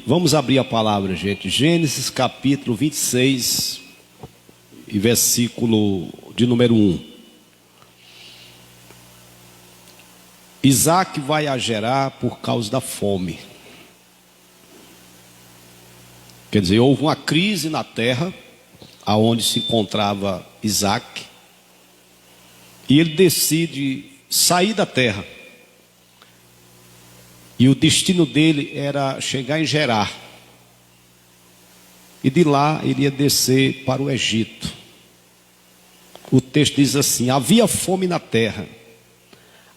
Vamos abrir a palavra, gente. Gênesis capítulo 26 e versículo de número 1. Isaac vai a Gerar por causa da fome. Quer dizer, houve uma crise na terra, aonde se encontrava Isaac, e ele decide sair da terra. E o destino dele era chegar em Gerar. E de lá ele ia descer para o Egito. O texto diz assim: havia fome na terra,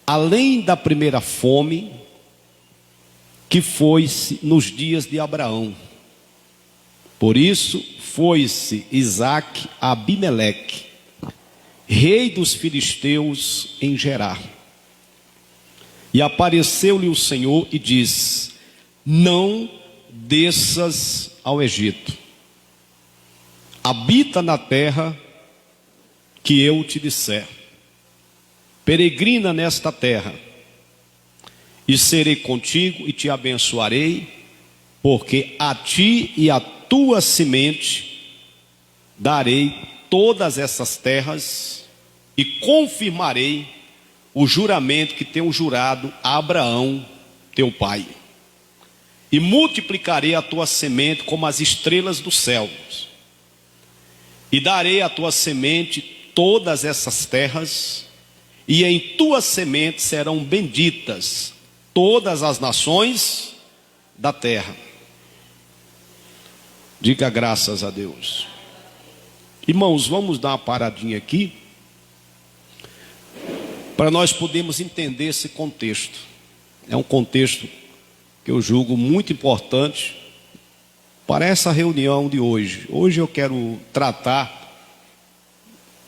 além da primeira fome, que foi nos dias de Abraão. Por isso foi-se Isaac a Abimeleque, rei dos filisteus, em Gerar. E apareceu-lhe o Senhor e disse: não desças ao Egito, habita na terra que eu te disser, peregrina nesta terra, e serei contigo e te abençoarei, porque a ti e a tua semente darei todas essas terras, e confirmarei o juramento que tenho jurado a Abraão, teu pai. E multiplicarei a tua semente como as estrelas dos céus. E darei à tua semente todas essas terras, e em tua semente serão benditas todas as nações da terra. Diga graças a Deus. Irmãos, vamos dar uma paradinha aqui, para nós podermos entender esse contexto. É um contexto que eu julgo muito importante para essa reunião de hoje. Hoje eu quero tratar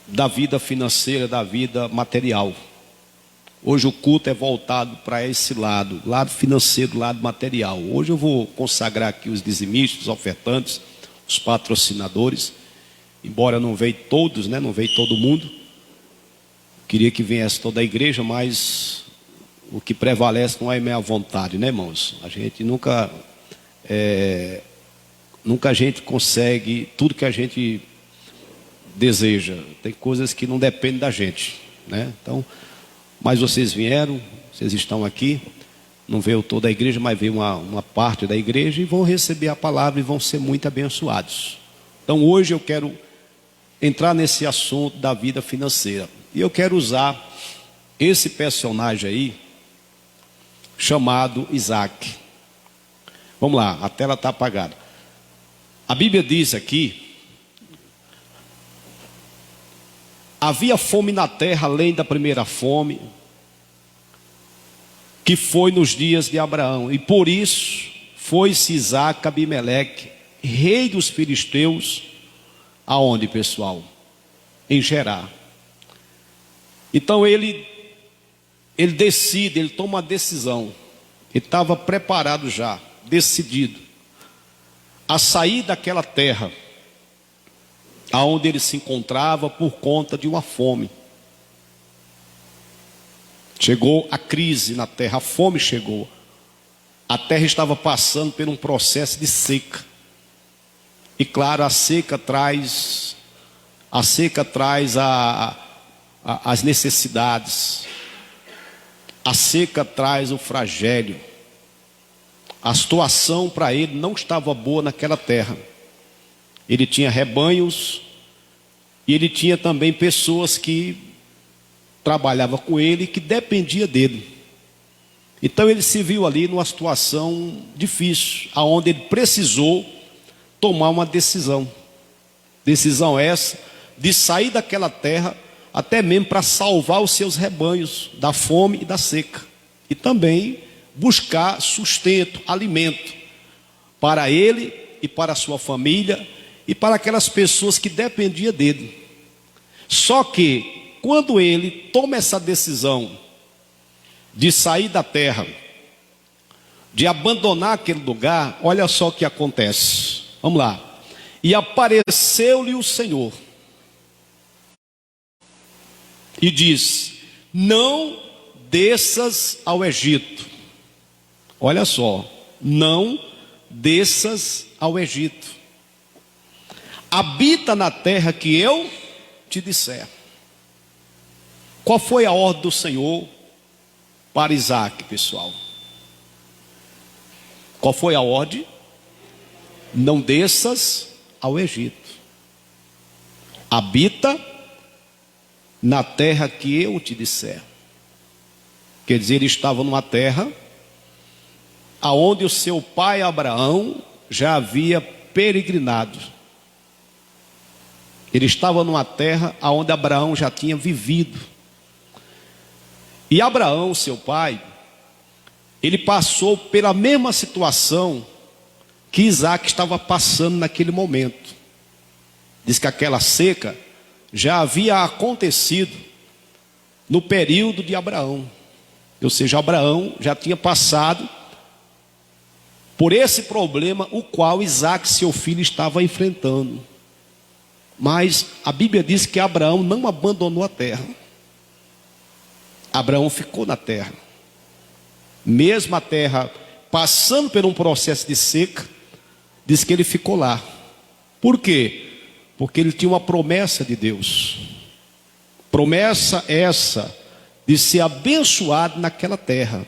da vida financeira, da vida material. Hoje o culto é voltado para esse lado financeiro, lado material. Hoje eu vou consagrar aqui os dizimistas, os ofertantes, os patrocinadores, embora não veio todos, né? Não veio todo mundo. Queria que viesse toda a igreja, mas o que prevalece não é a minha vontade, né, irmãos? A gente nunca a gente consegue tudo que a gente deseja. Tem coisas que não dependem da gente, né? Então, mas vocês vieram, vocês estão aqui, não veio toda a igreja, mas veio uma parte da igreja, e vão receber a palavra e vão ser muito abençoados. Então hoje eu quero entrar nesse assunto da vida financeira. E eu quero usar esse personagem aí, chamado Isaac. Vamos lá, a tela está apagada. A Bíblia diz aqui: havia fome na terra, além da primeira fome, que foi nos dias de Abraão. E por isso foi-se Isaac a Abimeleque, rei dos filisteus, aonde, pessoal? Em Gerar. Então ele decide, ele toma uma decisão. Ele estava preparado já, decidido a sair daquela terra aonde ele se encontrava por conta de uma fome. Chegou a crise na terra, a fome chegou. A terra estava passando por um processo de seca. E claro, a seca traz as necessidades. A seca traz o flagélio. A situação para ele não estava boa naquela terra. Ele tinha rebanhos, e ele tinha também pessoas que trabalhavam com ele, que dependiam dele. Então ele se viu ali numa situação difícil, aonde ele precisou tomar uma decisão. Decisão essa de sair daquela terra, até mesmo para salvar os seus rebanhos da fome e da seca, e também buscar sustento, alimento para ele e para a sua família e para aquelas pessoas que dependiam dele. Só que quando ele toma essa decisão de sair da terra, de abandonar aquele lugar, olha só o que acontece. Vamos lá. E apareceu-lhe o Senhor e disse: não desças ao Egito. Olha só, não desças ao Egito. Habita na terra que eu te disser. Qual foi a ordem do Senhor para Isaac, pessoal? Qual foi a ordem? Não desças ao Egito. Habita na terra que eu te disser. Quer dizer, ele estava numa terra aonde o seu pai Abraão já havia peregrinado. Ele estava numa terra aonde Abraão já tinha vivido. E Abraão, seu pai, ele passou pela mesma situação que Isaac estava passando naquele momento. Diz que aquela seca já havia acontecido no período de Abraão. Ou seja, Abraão já tinha passado por esse problema o qual Isaac, seu filho, estava enfrentando. Mas a Bíblia diz que Abraão não abandonou a terra. Abraão ficou na terra. Mesmo a terra passando por um processo de seca, diz que ele ficou lá. Por quê? Porque ele tinha uma promessa de Deus. Promessa essa de ser abençoado naquela terra.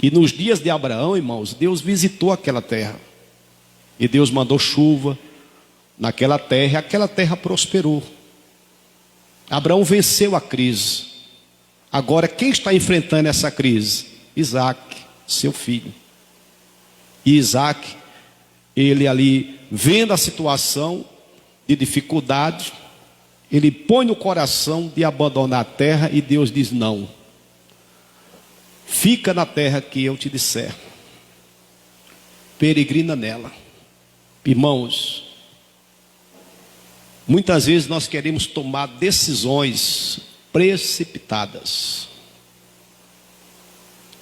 E nos dias de Abraão, irmãos, Deus visitou aquela terra. E Deus mandou chuva naquela terra, e aquela terra prosperou. Abraão venceu a crise. Agora, quem está enfrentando essa crise? Isaac, seu filho. E Isaac, ele ali, vendo a situação de dificuldade, ele põe no coração de abandonar a terra, e Deus diz não. Fica na terra que eu te disser. Peregrina nela. Irmãos, muitas vezes nós queremos tomar decisões precipitadas.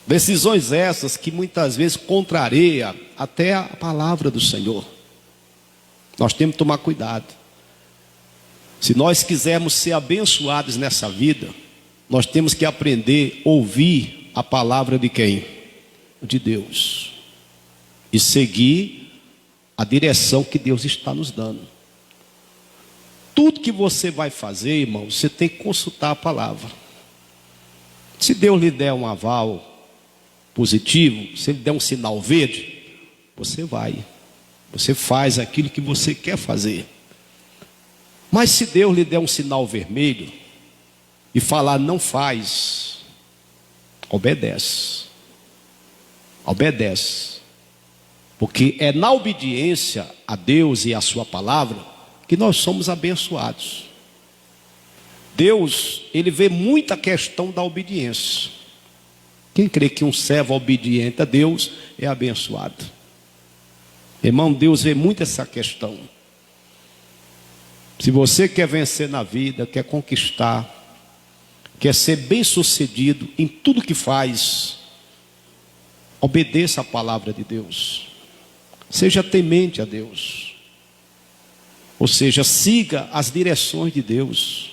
Decisões essas que muitas vezes contrariam até a palavra do Senhor. Nós temos que tomar cuidado. Se nós quisermos ser abençoados nessa vida, nós temos que aprender a ouvir a palavra de quem? De Deus. E seguir a direção que Deus está nos dando. Tudo que você vai fazer, irmão, você tem que consultar a palavra. Se Deus lhe der um aval positivo, se Ele der um sinal verde, você vai. Você faz aquilo que você quer fazer. Mas se Deus lhe der um sinal vermelho e falar não faz, obedece. Obedece. Porque é na obediência a Deus e a sua palavra que nós somos abençoados. Deus, Ele vê muita questão da obediência. Quem crê que um servo obediente a Deus é abençoado? Irmão, Deus vê muito essa questão. Se você quer vencer na vida, quer conquistar, quer ser bem sucedido em tudo que faz, obedeça a palavra de Deus. Seja temente a Deus. Ou seja, siga as direções de Deus.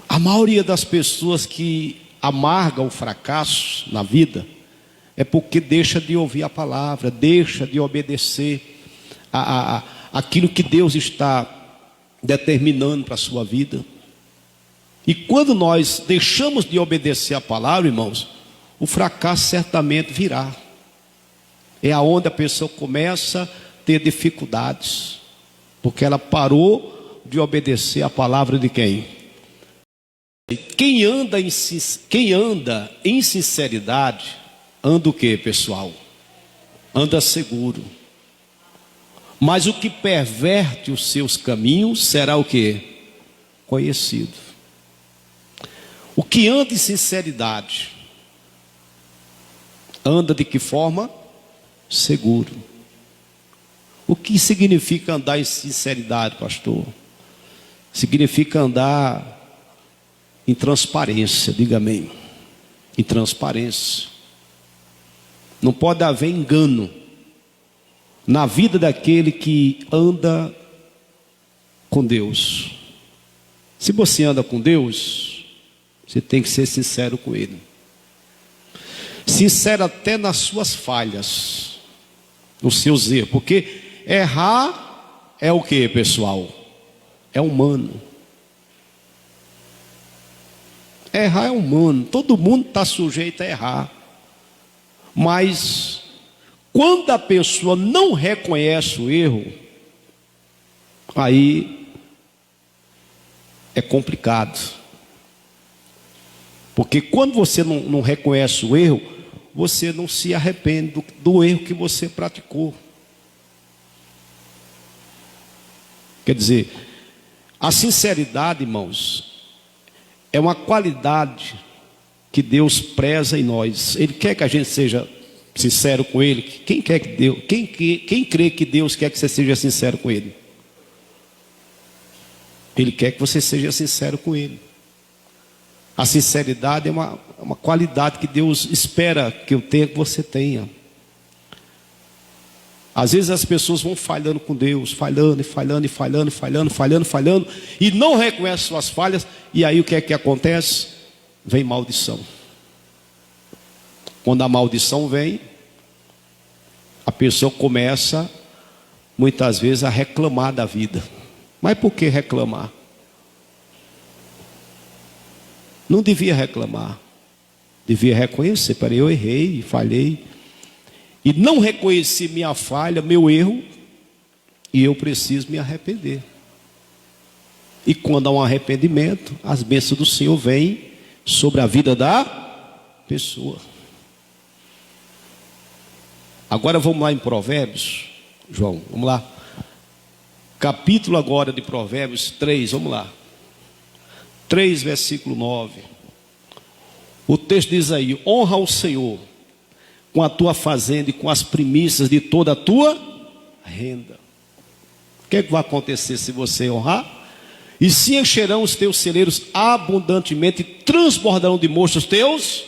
A maioria das pessoas que amargam o fracasso na vida é porque deixa de ouvir a palavra, deixa de obedecer aquilo que Deus está determinando para a sua vida. E quando nós deixamos de obedecer a palavra, irmãos, o fracasso certamente virá. É aonde a pessoa começa a ter dificuldades, porque ela parou de obedecer a palavra de quem? Quem anda em sinceridade, anda o que, pessoal? Anda seguro. Mas o que perverte os seus caminhos será o que? Conhecido. O que anda em sinceridade, anda de que forma? Seguro. O que significa andar em sinceridade, pastor? Significa andar em transparência, diga amém. Em transparência. Não pode haver engano na vida daquele que anda com Deus. Se você anda com Deus, você tem que ser sincero com Ele. Sincero até nas suas falhas. os seus erros. Porque errar é o que, pessoal? É humano. Errar é humano. Todo mundo está sujeito a errar. Mas quando a pessoa não reconhece o erro, aí é complicado. Porque quando você não reconhece o erro, você não se arrepende do erro que você praticou. Quer dizer, a sinceridade, irmãos, é uma qualidade que Deus preza em nós. Ele quer que a gente seja sincero com Ele. Quem crê que Deus quer que você seja sincero com Ele? Ele quer que você seja sincero com Ele. A sinceridade é uma qualidade que Deus espera que eu tenha, que você tenha. Às vezes as pessoas vão falhando com Deus, falhando, e não reconhecem suas falhas, e aí o que é que acontece? Vem maldição. Quando a maldição vem, a pessoa começa, muitas vezes, a reclamar da vida. Mas por que reclamar? Não devia reclamar. Devia reconhecer, peraí, eu errei, falhei. E não reconheci minha falha, meu erro, e eu preciso me arrepender. E quando há um arrependimento, as bênçãos do Senhor vêm sobre a vida da pessoa. Agora vamos lá em Provérbios, João, vamos lá. Capítulo agora de Provérbios 3, vamos lá. 3, versículo 9. O texto diz aí: honra o Senhor com a tua fazenda e com as primícias de toda a tua renda. O que é que vai acontecer se você honrar? E se encherão os teus celeiros abundantemente, e transbordarão de mosto os teus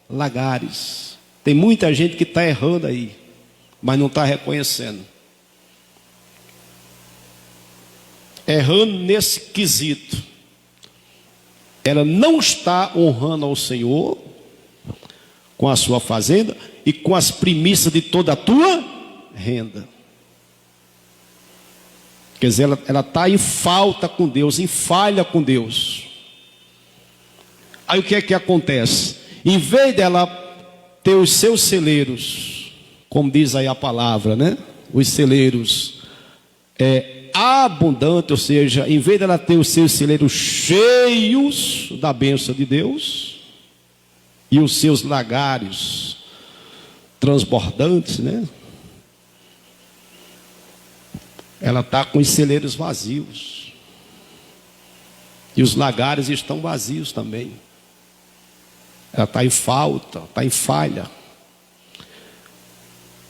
lagares. Tem muita gente que está errando aí, mas não está reconhecendo. Errando nesse quesito. Ela não está honrando ao Senhor com a sua fazenda e com as primícias de toda a tua renda. Quer dizer, ela está em falta com Deus, em falha com Deus. Aí o que é que acontece? Em vez dela ter os seus celeiros, como diz aí a palavra, né? Os celeiros abundante, ou seja, em vez dela ter os seus celeiros cheios da bênção de Deus e os seus lagares transbordantes, né? Ela está com os celeiros vazios e os lagares estão vazios também. Ela está em falta, está em falha.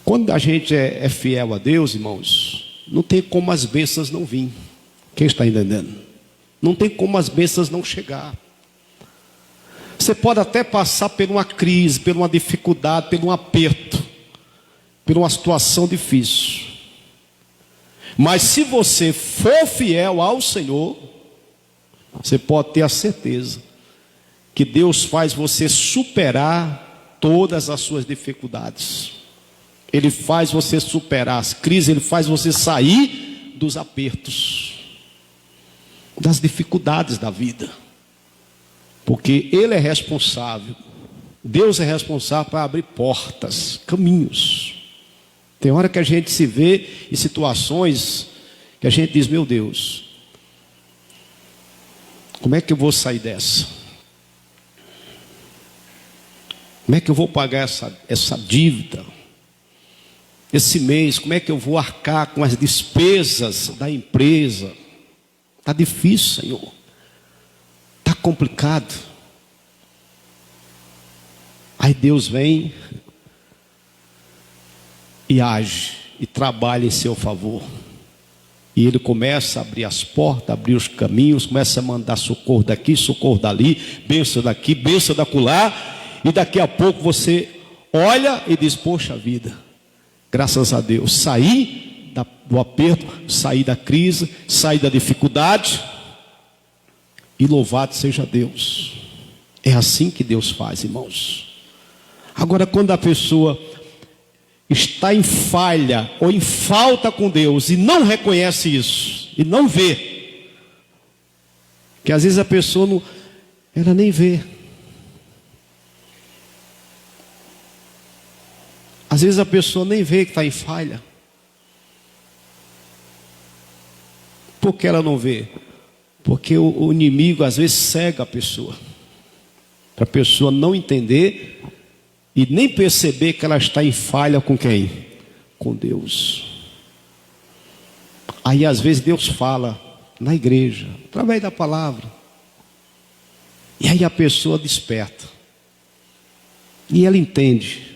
Quando a gente é fiel a Deus, irmãos, não tem como as bênçãos não vir. Quem está entendendo? Não tem como as bênçãos não chegar. Você pode até passar por uma crise, por uma dificuldade, por um aperto, por uma situação difícil. Mas se você for fiel ao Senhor, você pode ter a certeza que Deus faz você superar todas as suas dificuldades. Ele faz você superar as crises, Ele faz você sair dos apertos, das dificuldades da vida. Porque Ele é responsável, Deus é responsável para abrir portas, caminhos. Tem hora que a gente se vê em situações que a gente diz: meu Deus, como é que eu vou sair dessa? Como é que eu vou pagar essa dívida? Esse mês, como é que eu vou arcar com as despesas da empresa? Está difícil, Senhor. Está complicado. Aí Deus vem e age e trabalha em seu favor. E Ele começa a abrir as portas, abrir os caminhos, começa a mandar socorro daqui, socorro dali, bênção daqui, bênção dacolá. E daqui a pouco você olha e diz: poxa vida, graças a Deus, saí do aperto, saí da crise, saí da dificuldade, e louvado seja Deus. É assim que Deus faz, irmãos. Agora, quando a pessoa está em falha ou em falta com Deus e não reconhece isso, e não vê, que às vezes a pessoa não, ela nem vê. Às vezes a pessoa nem vê que está em falha. Por que ela não vê? Porque o inimigo às vezes cega a pessoa, para a pessoa não entender e nem perceber que ela está em falha com quem? Com Deus. Aí às vezes Deus fala na igreja, através da palavra, e aí a pessoa desperta, e ela entende.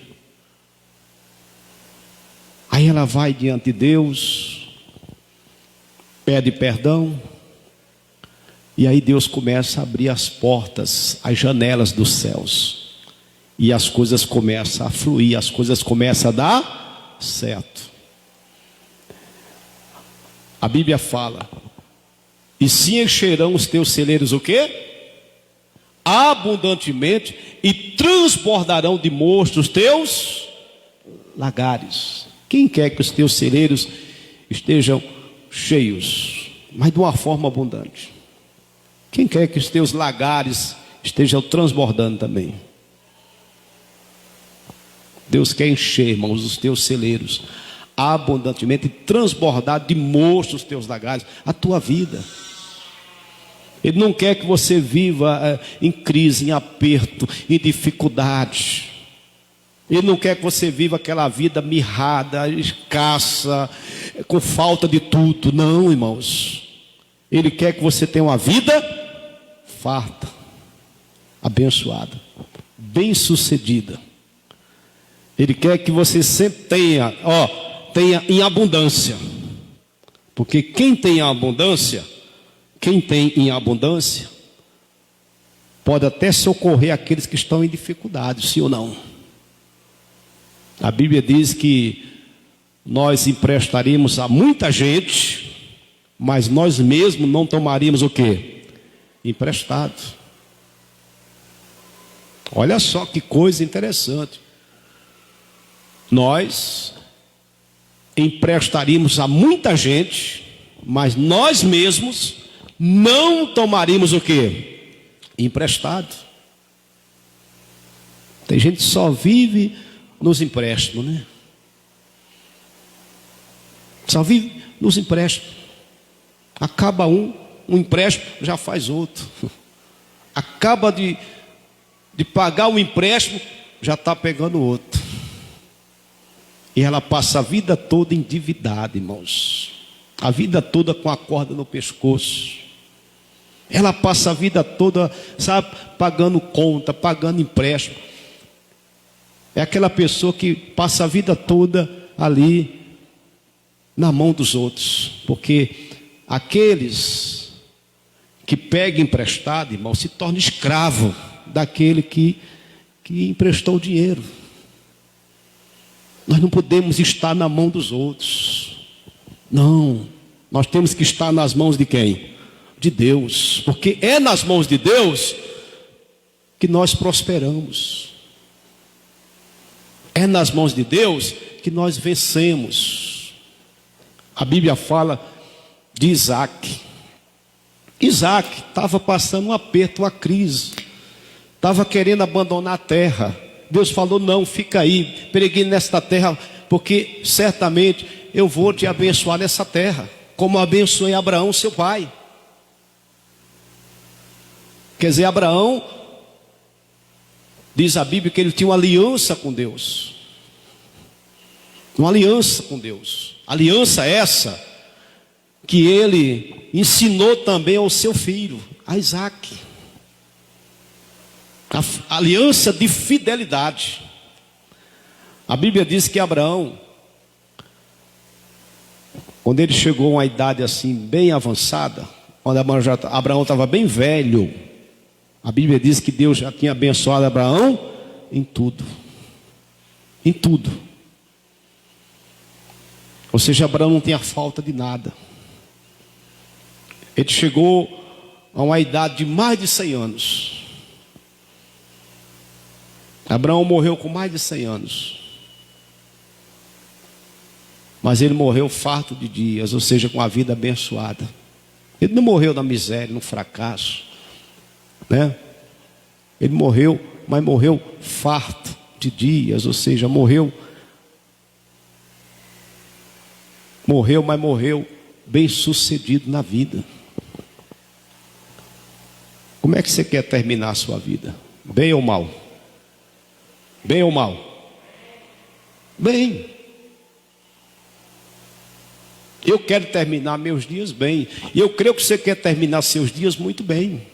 Aí ela vai diante de Deus, pede perdão, e aí Deus começa a abrir as portas, as janelas dos céus, e as coisas começam a fluir, as coisas começam a dar certo. A Bíblia fala: e se encherão os teus celeiros o quê? Abundantemente, e transbordarão de mosto os teus lagares. Quem quer que os teus celeiros estejam cheios, mas de uma forma abundante? Quem quer que os teus lagares estejam transbordando também? Deus quer encher, irmãos, os teus celeiros abundantemente e transbordar de mosto os teus lagares, a tua vida. Ele não quer que você viva em crise, em aperto, em dificuldade. Ele não quer que você viva aquela vida mirrada, escassa, com falta de tudo. Não, irmãos. Ele quer que você tenha uma vida farta, abençoada, bem-sucedida. Ele quer que você sempre tenha em abundância. Porque quem tem abundância, pode até socorrer aqueles que estão em dificuldade, sim ou não? A Bíblia diz que nós emprestaríamos a muita gente, mas nós mesmos não tomaríamos o quê? Emprestado. Olha só que coisa interessante. Nós emprestaríamos a muita gente, mas nós mesmos não tomaríamos o quê? Emprestado. Tem gente que só vive nos empréstimos, né? Só vive nos empréstimos. Acaba um empréstimo, já faz outro. Acaba de pagar um empréstimo, já está pegando outro. E ela passa a vida toda endividada, irmãos. A vida toda com a corda no pescoço. Ela passa a vida toda, sabe, pagando conta, pagando empréstimo. É aquela pessoa que passa a vida toda ali na mão dos outros. Porque aqueles que pegam emprestado, irmão, se tornam escravo daquele que emprestou o dinheiro. Nós não podemos estar na mão dos outros. Não, nós temos que estar nas mãos de quem? De Deus. Porque é nas mãos de Deus que nós prosperamos. É nas mãos de Deus que nós vencemos. A Bíblia fala de Isaac. Isaac estava passando um aperto, uma crise. Estava querendo abandonar a terra. Deus falou: não, fica aí, peregrine nesta terra, porque certamente eu vou te abençoar nessa terra, como abençoei Abraão, seu pai. Quer dizer, Abraão, diz a Bíblia que ele tinha uma aliança com Deus. Uma aliança com Deus. Aliança essa que ele ensinou também ao seu filho, a Isaac. A aliança de fidelidade. A Bíblia diz que Abraão, quando ele chegou a uma idade assim bem avançada, quando Abraão estava bem velho, a Bíblia diz que Deus já tinha abençoado Abraão em tudo. Em tudo. Ou seja, Abraão não tinha falta de nada. Ele chegou a uma idade de mais de 100 anos. Abraão morreu com mais de 100 anos. Mas ele morreu farto de dias, ou seja, com a vida abençoada. Ele não morreu na miséria, no fracasso, né? Ele morreu, mas morreu farto de dias, ou seja, morreu, mas morreu bem sucedido na vida. Como é que você quer terminar a sua vida? Bem ou mal? Bem ou mal? Bem. Eu quero terminar meus dias bem. E eu creio que você quer terminar seus dias muito bem.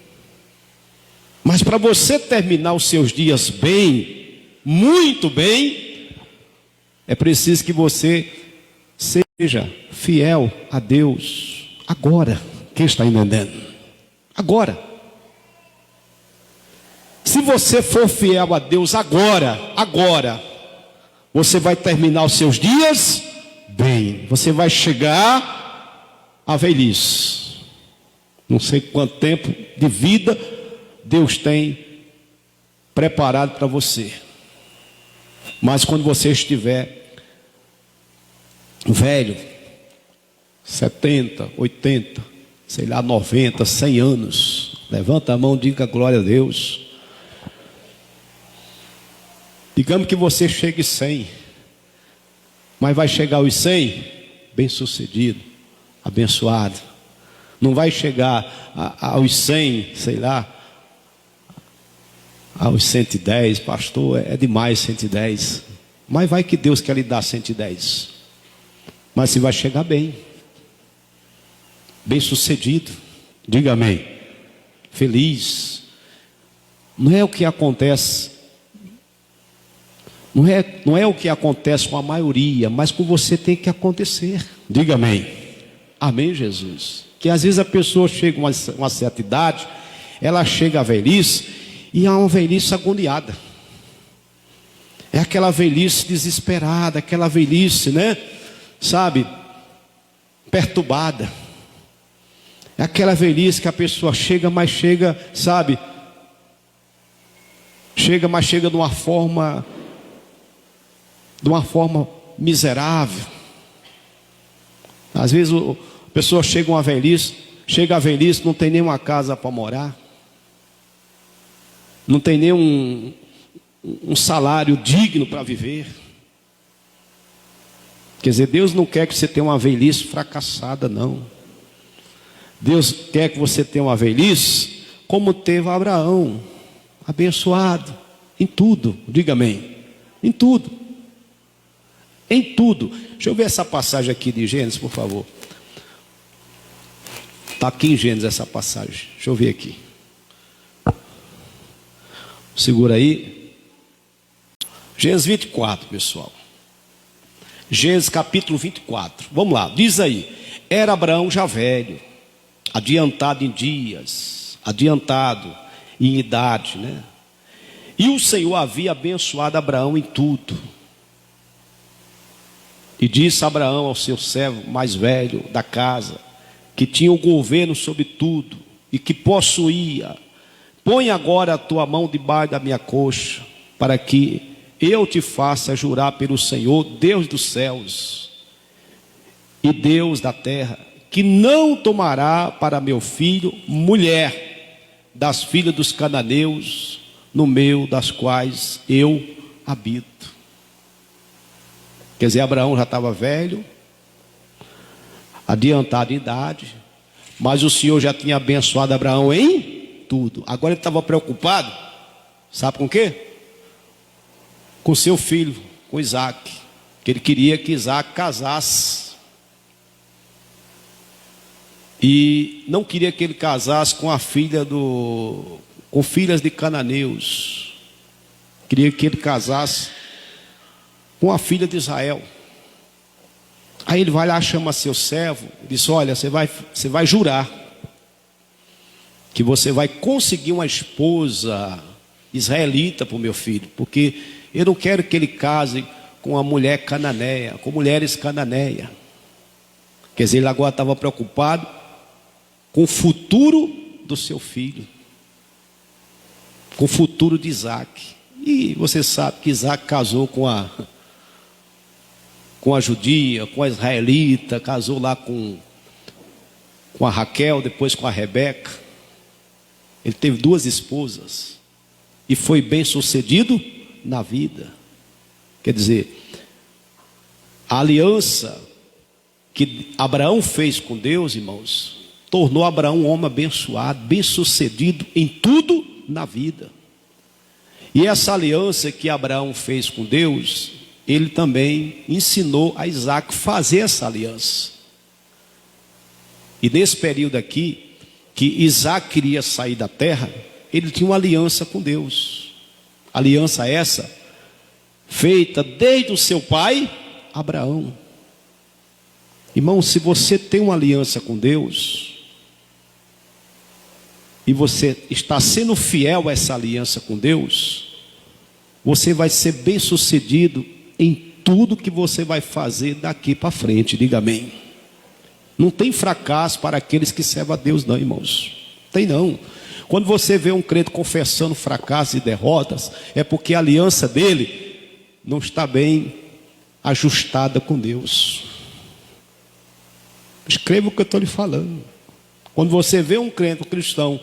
Mas para você terminar os seus dias bem, muito bem, é preciso que você seja fiel a Deus agora. Quem está entendendo? Agora. Se você for fiel a Deus agora, você vai terminar os seus dias bem. Você vai chegar à velhice. Não sei quanto tempo de vida Deus tem preparado para você. Mas quando você estiver velho, 70, 80, sei lá, 90, 100 anos, levanta a mão e diga glória a Deus. Digamos que você chegue 100, mas vai chegar aos 100 bem sucedido, abençoado. Não vai chegar aos 100, sei lá, aos 110, pastor, é demais 110. Mas vai que Deus quer lhe dar 110. Mas você vai chegar bem sucedido, diga amém, feliz. Não é o que acontece, não é o que acontece com a maioria, mas com você tem que acontecer, diga amém, amém Jesus. Que às vezes a pessoa chega a uma certa idade, ela chega à velhice, e é uma velhice agoniada, é aquela velhice desesperada, aquela velhice, né, sabe, perturbada. É aquela velhice que a pessoa chega, mas chega, sabe, mas chega de uma forma miserável. Às vezes a pessoa chega à velhice, não tem nenhuma casa para morar, não tem nenhum um salário digno para viver. Quer dizer, Deus não quer que você tenha uma velhice fracassada, não. Deus quer que você tenha uma velhice como teve Abraão, abençoado em tudo, diga amém, em tudo, em tudo. Deixa eu ver essa passagem aqui de Gênesis, por favor. Está aqui em Gênesis essa passagem, deixa eu ver aqui, segura aí, Gênesis 24, pessoal. Gênesis capítulo 24, vamos lá, diz aí: era Abraão já velho, adiantado em dias, adiantado em idade, né? E o Senhor havia abençoado Abraão em tudo. E disse Abraão ao seu servo mais velho da casa, que tinha o governo sobre tudo e que possuía: põe agora a tua mão debaixo da minha coxa, para que eu te faça jurar pelo Senhor, Deus dos céus e Deus da terra, que não tomará para meu filho mulher das filhas dos cananeus, no meio das quais eu habito. Quer dizer, Abraão já estava velho, adiantado em idade, mas o Senhor já tinha abençoado Abraão em tudo. Agora ele estava preocupado, sabe com o quê? Com seu filho, com Isaac, que ele queria que Isaac casasse. E não queria que ele casasse com a filha com filhas de cananeus. Queria que ele casasse com a filha de Israel. Aí ele vai lá, chama seu servo, diz: olha, você vai jurar que você vai conseguir uma esposa israelita para o meu filho, porque eu não quero que ele case com uma mulher cananeia, com mulheres cananeias. Quer dizer, ele agora estava preocupado com o futuro do seu filho, com o futuro de Isaac. E você sabe que Isaac casou com a com a judia, com a israelita, casou lá com a Raquel, depois com a Rebeca. Ele teve 2 esposas e foi bem sucedido na vida. Quer dizer, a aliança que Abraão fez com Deus, irmãos, tornou Abraão um homem abençoado, bem sucedido em tudo na vida. E essa aliança que Abraão fez com Deus, ele também ensinou a Isaac a fazer essa aliança. E nesse período aqui, que Isaac queria sair da terra, ele tinha uma aliança com Deus. Aliança essa, feita desde o seu pai, Abraão. Irmão, se você tem uma aliança com Deus, e você está sendo fiel a essa aliança com Deus, você vai ser bem sucedido em tudo que você vai fazer daqui para frente. Diga amém. Não tem fracasso para aqueles que servem a Deus não, irmãos. Tem não. Quando você vê um crente confessando fracassos e derrotas, é porque a aliança dele não está bem ajustada com Deus. Escreva o que eu estou lhe falando. Quando você vê um crente, um cristão,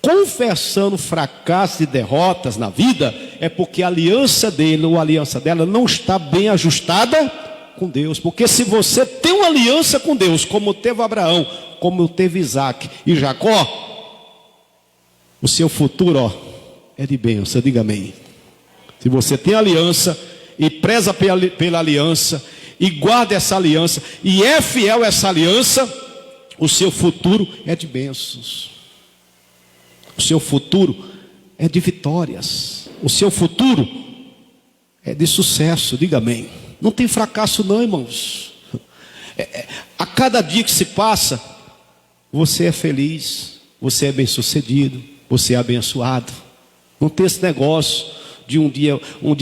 confessando fracassos e derrotas na vida, é porque a aliança dele ou a aliança dela não está bem ajustada com Deus. Porque se você tem uma aliança com Deus, como teve Abraão, como teve Isaac e Jacó, o seu futuro, é de bênção. Diga amém. Se você tem aliança e preza pela aliança e guarda essa aliança e é fiel a essa aliança, o seu futuro é de bênçãos. O seu futuro é de vitórias. O seu futuro é de sucesso. Diga amém. Não tem fracasso não, irmãos. A cada dia que se passa, você é feliz, você é bem sucedido, você é abençoado. Não tem esse negócio de um dia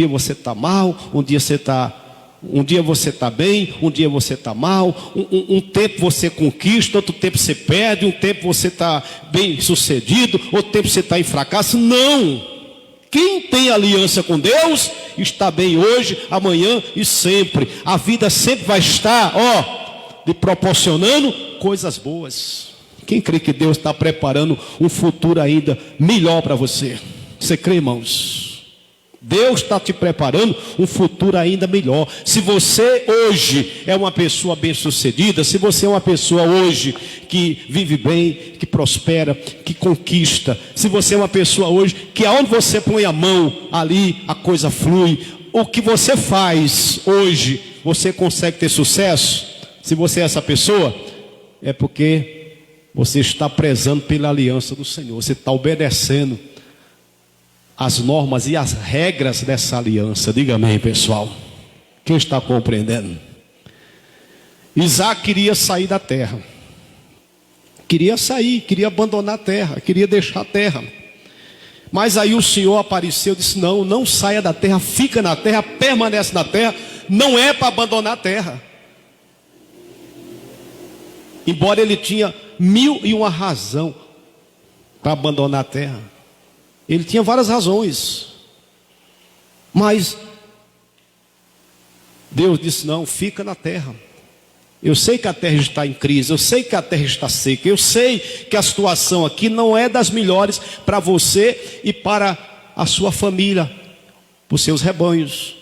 você está mal, um dia você está bem, um dia você está mal, um tempo você conquista, outro tempo você perde, um tempo você está bem sucedido, outro tempo você está em fracasso. Não! Quem tem aliança com Deus está bem hoje, amanhã e sempre. A vida sempre vai estar, lhe proporcionando coisas boas. Quem crê que Deus está preparando um futuro ainda melhor para você? Você crê, irmãos? Deus está te preparando um futuro ainda melhor. Se você hoje é uma pessoa bem-sucedida, se você é uma pessoa hoje que vive bem, que prospera, que conquista, se você é uma pessoa hoje que aonde você põe a mão, ali a coisa flui, o que você faz hoje, você consegue ter sucesso. Se você é essa pessoa, é porque você está prezando pela aliança do Senhor, você está obedecendo as normas e as regras dessa aliança. Diga amém, pessoal. Quem está compreendendo? Isaac queria sair da terra. Queria sair, queria abandonar a terra, queria deixar a terra. Mas aí o Senhor apareceu e disse: não saia da terra, fica na terra, permanece na terra. Não é para abandonar a terra. Embora ele tinha 1001 razão para abandonar a terra. Ele tinha várias razões, mas Deus disse: não, fica na terra. Eu sei que a terra está em crise, eu sei que a terra está seca, eu sei que a situação aqui não é das melhores para você e para a sua família, para os seus rebanhos,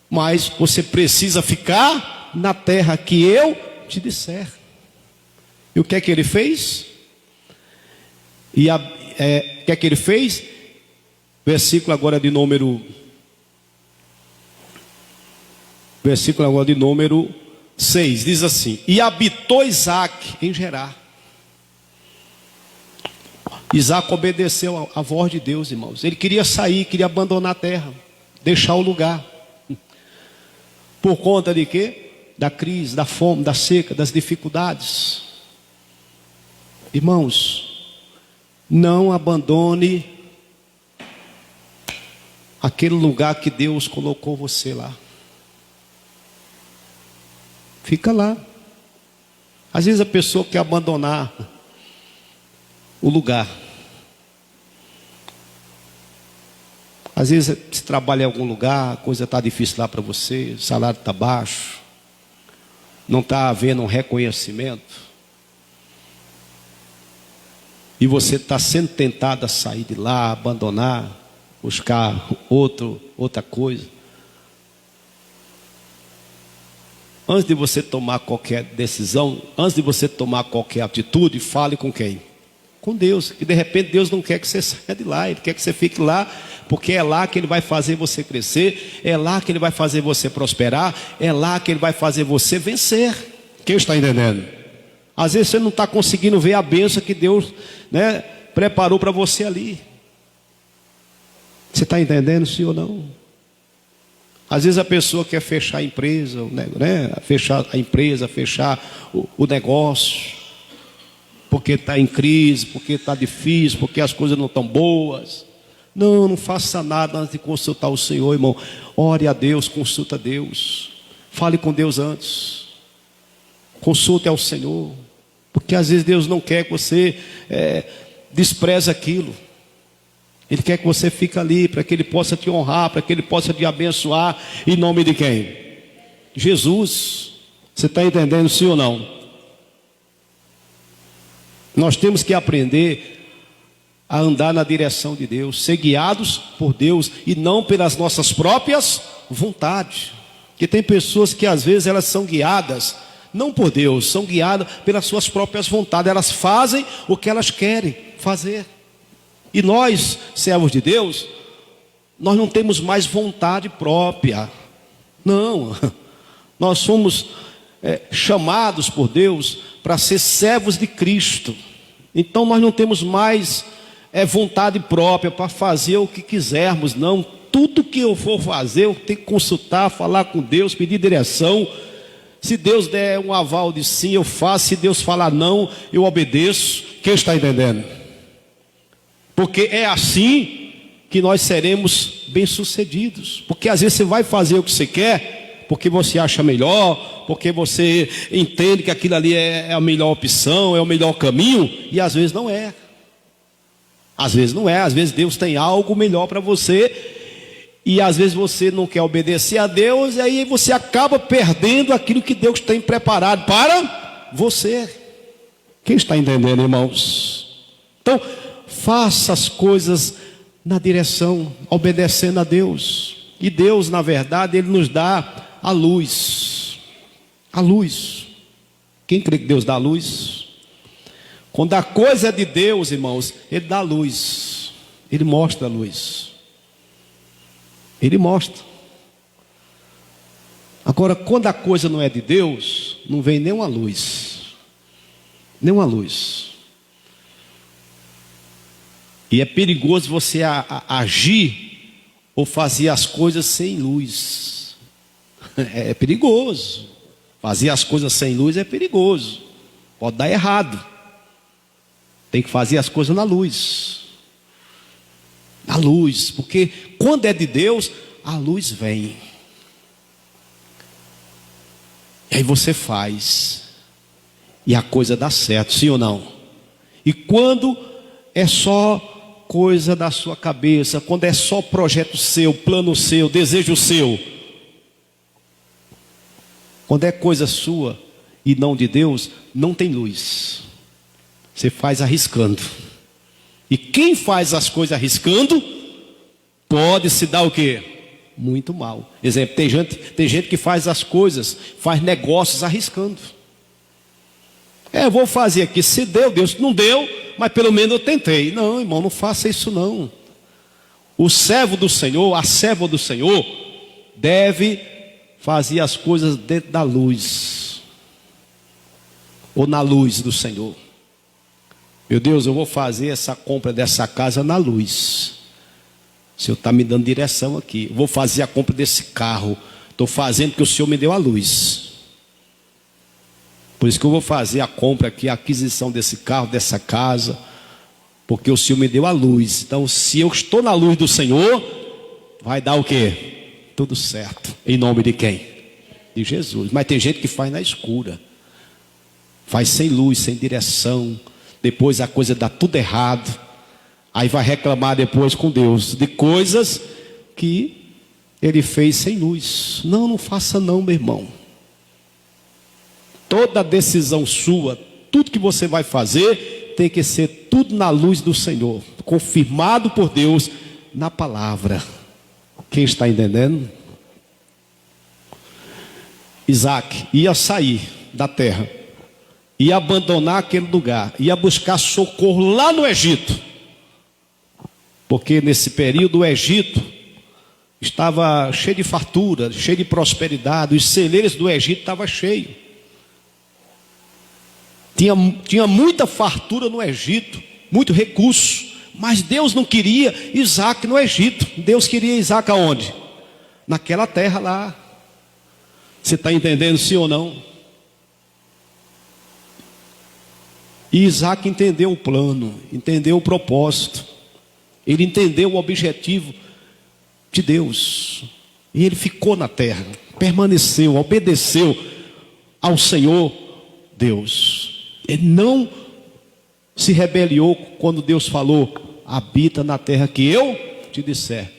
mas você precisa ficar na terra que eu te disser. E o que é que ele fez? O que é que ele fez? Versículo agora de número 6, diz assim: e habitou Isaac em Gerar. Isaac obedeceu a voz de Deus, irmãos. Ele queria sair, queria abandonar a terra, deixar o lugar. Por conta de quê? Da crise, da fome, da seca, das dificuldades. Irmãos, não abandone aquele lugar que Deus colocou você lá. Fica lá. Às vezes a pessoa quer abandonar o lugar. Às vezes você trabalha em algum lugar, a coisa está difícil lá para você, o salário está baixo, não está havendo um reconhecimento, e você está sendo tentado a sair de lá, abandonar, buscar outra coisa. Antes de você tomar qualquer decisão, antes de você tomar qualquer atitude, fale com quem? Com Deus. E de repente Deus não quer que você saia de lá, Ele quer que você fique lá, porque é lá que Ele vai fazer você crescer, é lá que Ele vai fazer você prosperar, é lá que Ele vai fazer você vencer. Quem está entendendo? Às vezes você não está conseguindo ver a bênção que Deus, né, preparou para você ali. Você está entendendo, sim ou não? Às vezes a pessoa quer fechar a empresa, né, fechar a empresa, fechar o negócio, porque está em crise, porque está difícil, porque as coisas não estão boas. Não faça nada antes de consultar o Senhor, irmão. Ore a Deus, consulta a Deus. Fale com Deus antes. Consulte ao Senhor. Porque às vezes Deus não quer que você despreze aquilo. Ele quer que você fique ali, para que Ele possa te honrar, para que Ele possa te abençoar. Em nome de quem? Jesus. Você está entendendo, sim ou não? Nós temos que aprender a andar na direção de Deus, ser guiados por Deus e não pelas nossas próprias vontades. Porque tem pessoas que às vezes elas são guiadas não por Deus, são guiadas pelas suas próprias vontades. Elas fazem o que elas querem fazer. E nós, servos de Deus, nós não temos mais vontade própria. Não, nós somos chamados por Deus para ser servos de Cristo. Então nós não temos mais vontade própria para fazer o que quisermos, não. Tudo que eu for fazer, eu tenho que consultar, falar com Deus, pedir direção. Se Deus der um aval de sim, eu faço. Se Deus falar não, eu obedeço. Quem está entendendo? Porque é assim que nós seremos bem-sucedidos. Porque às vezes você vai fazer o que você quer, porque você acha melhor, porque você entende que aquilo ali é a melhor opção, é o melhor caminho, e às vezes não é. Às vezes não é, às vezes Deus tem algo melhor para você, e às vezes você não quer obedecer a Deus, e aí você acaba perdendo aquilo que Deus tem preparado para você. Quem está entendendo, irmãos? Então, faça as coisas na direção, obedecendo a Deus. E Deus, na verdade, Ele nos dá a luz. A luz. Quem crê que Deus dá a luz? Quando a coisa é de Deus, irmãos, Ele dá a luz. Ele mostra a luz. Ele mostra. Agora, quando a coisa não é de Deus, não vem nenhuma luz. Nenhuma luz. E é perigoso você agir ou fazer as coisas sem luz. É perigoso. Fazer as coisas sem luz é perigoso. Pode dar errado. Tem que fazer as coisas na luz. Na luz, porque quando é de Deus, a luz vem. E aí você faz. E a coisa dá certo, sim ou não? E quando é só coisa da sua cabeça, quando é só projeto seu, plano seu, desejo seu, quando é coisa sua e não de Deus, não tem luz. Você faz arriscando. E quem faz as coisas arriscando, pode se dar o quê? Muito mal. Exemplo, tem gente que faz as coisas, faz negócios arriscando. Eu vou fazer aqui, se deu, Deus, não deu, mas pelo menos eu tentei. Não, irmão, não faça isso não. O servo do Senhor, a serva do Senhor, deve fazer as coisas dentro da luz. Ou na luz do Senhor. Meu Deus, eu vou fazer essa compra dessa casa na luz. O Senhor está me dando direção aqui. Eu vou fazer a compra desse carro. Estou fazendo porque o Senhor me deu a luz. Por isso que eu vou fazer a compra aqui, a aquisição desse carro, dessa casa. Porque o Senhor me deu a luz. Então, se eu estou na luz do Senhor, vai dar o quê? Tudo certo. Em nome de quem? De Jesus. Mas tem gente que faz na escura. Faz sem luz, sem direção. Depois a coisa dá tudo errado. Aí vai reclamar depois com Deus de coisas que ele fez sem luz. Não faça não, meu irmão. toda decisão sua, tudo que você vai fazer, tem que ser tudo na luz do Senhor, confirmado por Deus na palavra. Quem está entendendo? Isaac ia sair da terra, ia abandonar aquele lugar, ia buscar socorro lá no Egito, porque nesse período o Egito estava cheio de fartura, cheio de prosperidade, os celeiros do Egito estavam cheios, tinha muita fartura no Egito, muito recurso, mas Deus não queria Isaac no Egito. Deus queria Isaac aonde? Naquela terra lá. Você está entendendo, sim ou não? E Isaac entendeu o plano, entendeu o propósito, ele entendeu o objetivo de Deus, e ele ficou na terra, permaneceu, obedeceu ao Senhor Deus. Ele não se rebeliou quando Deus falou: habita na terra que eu te disser,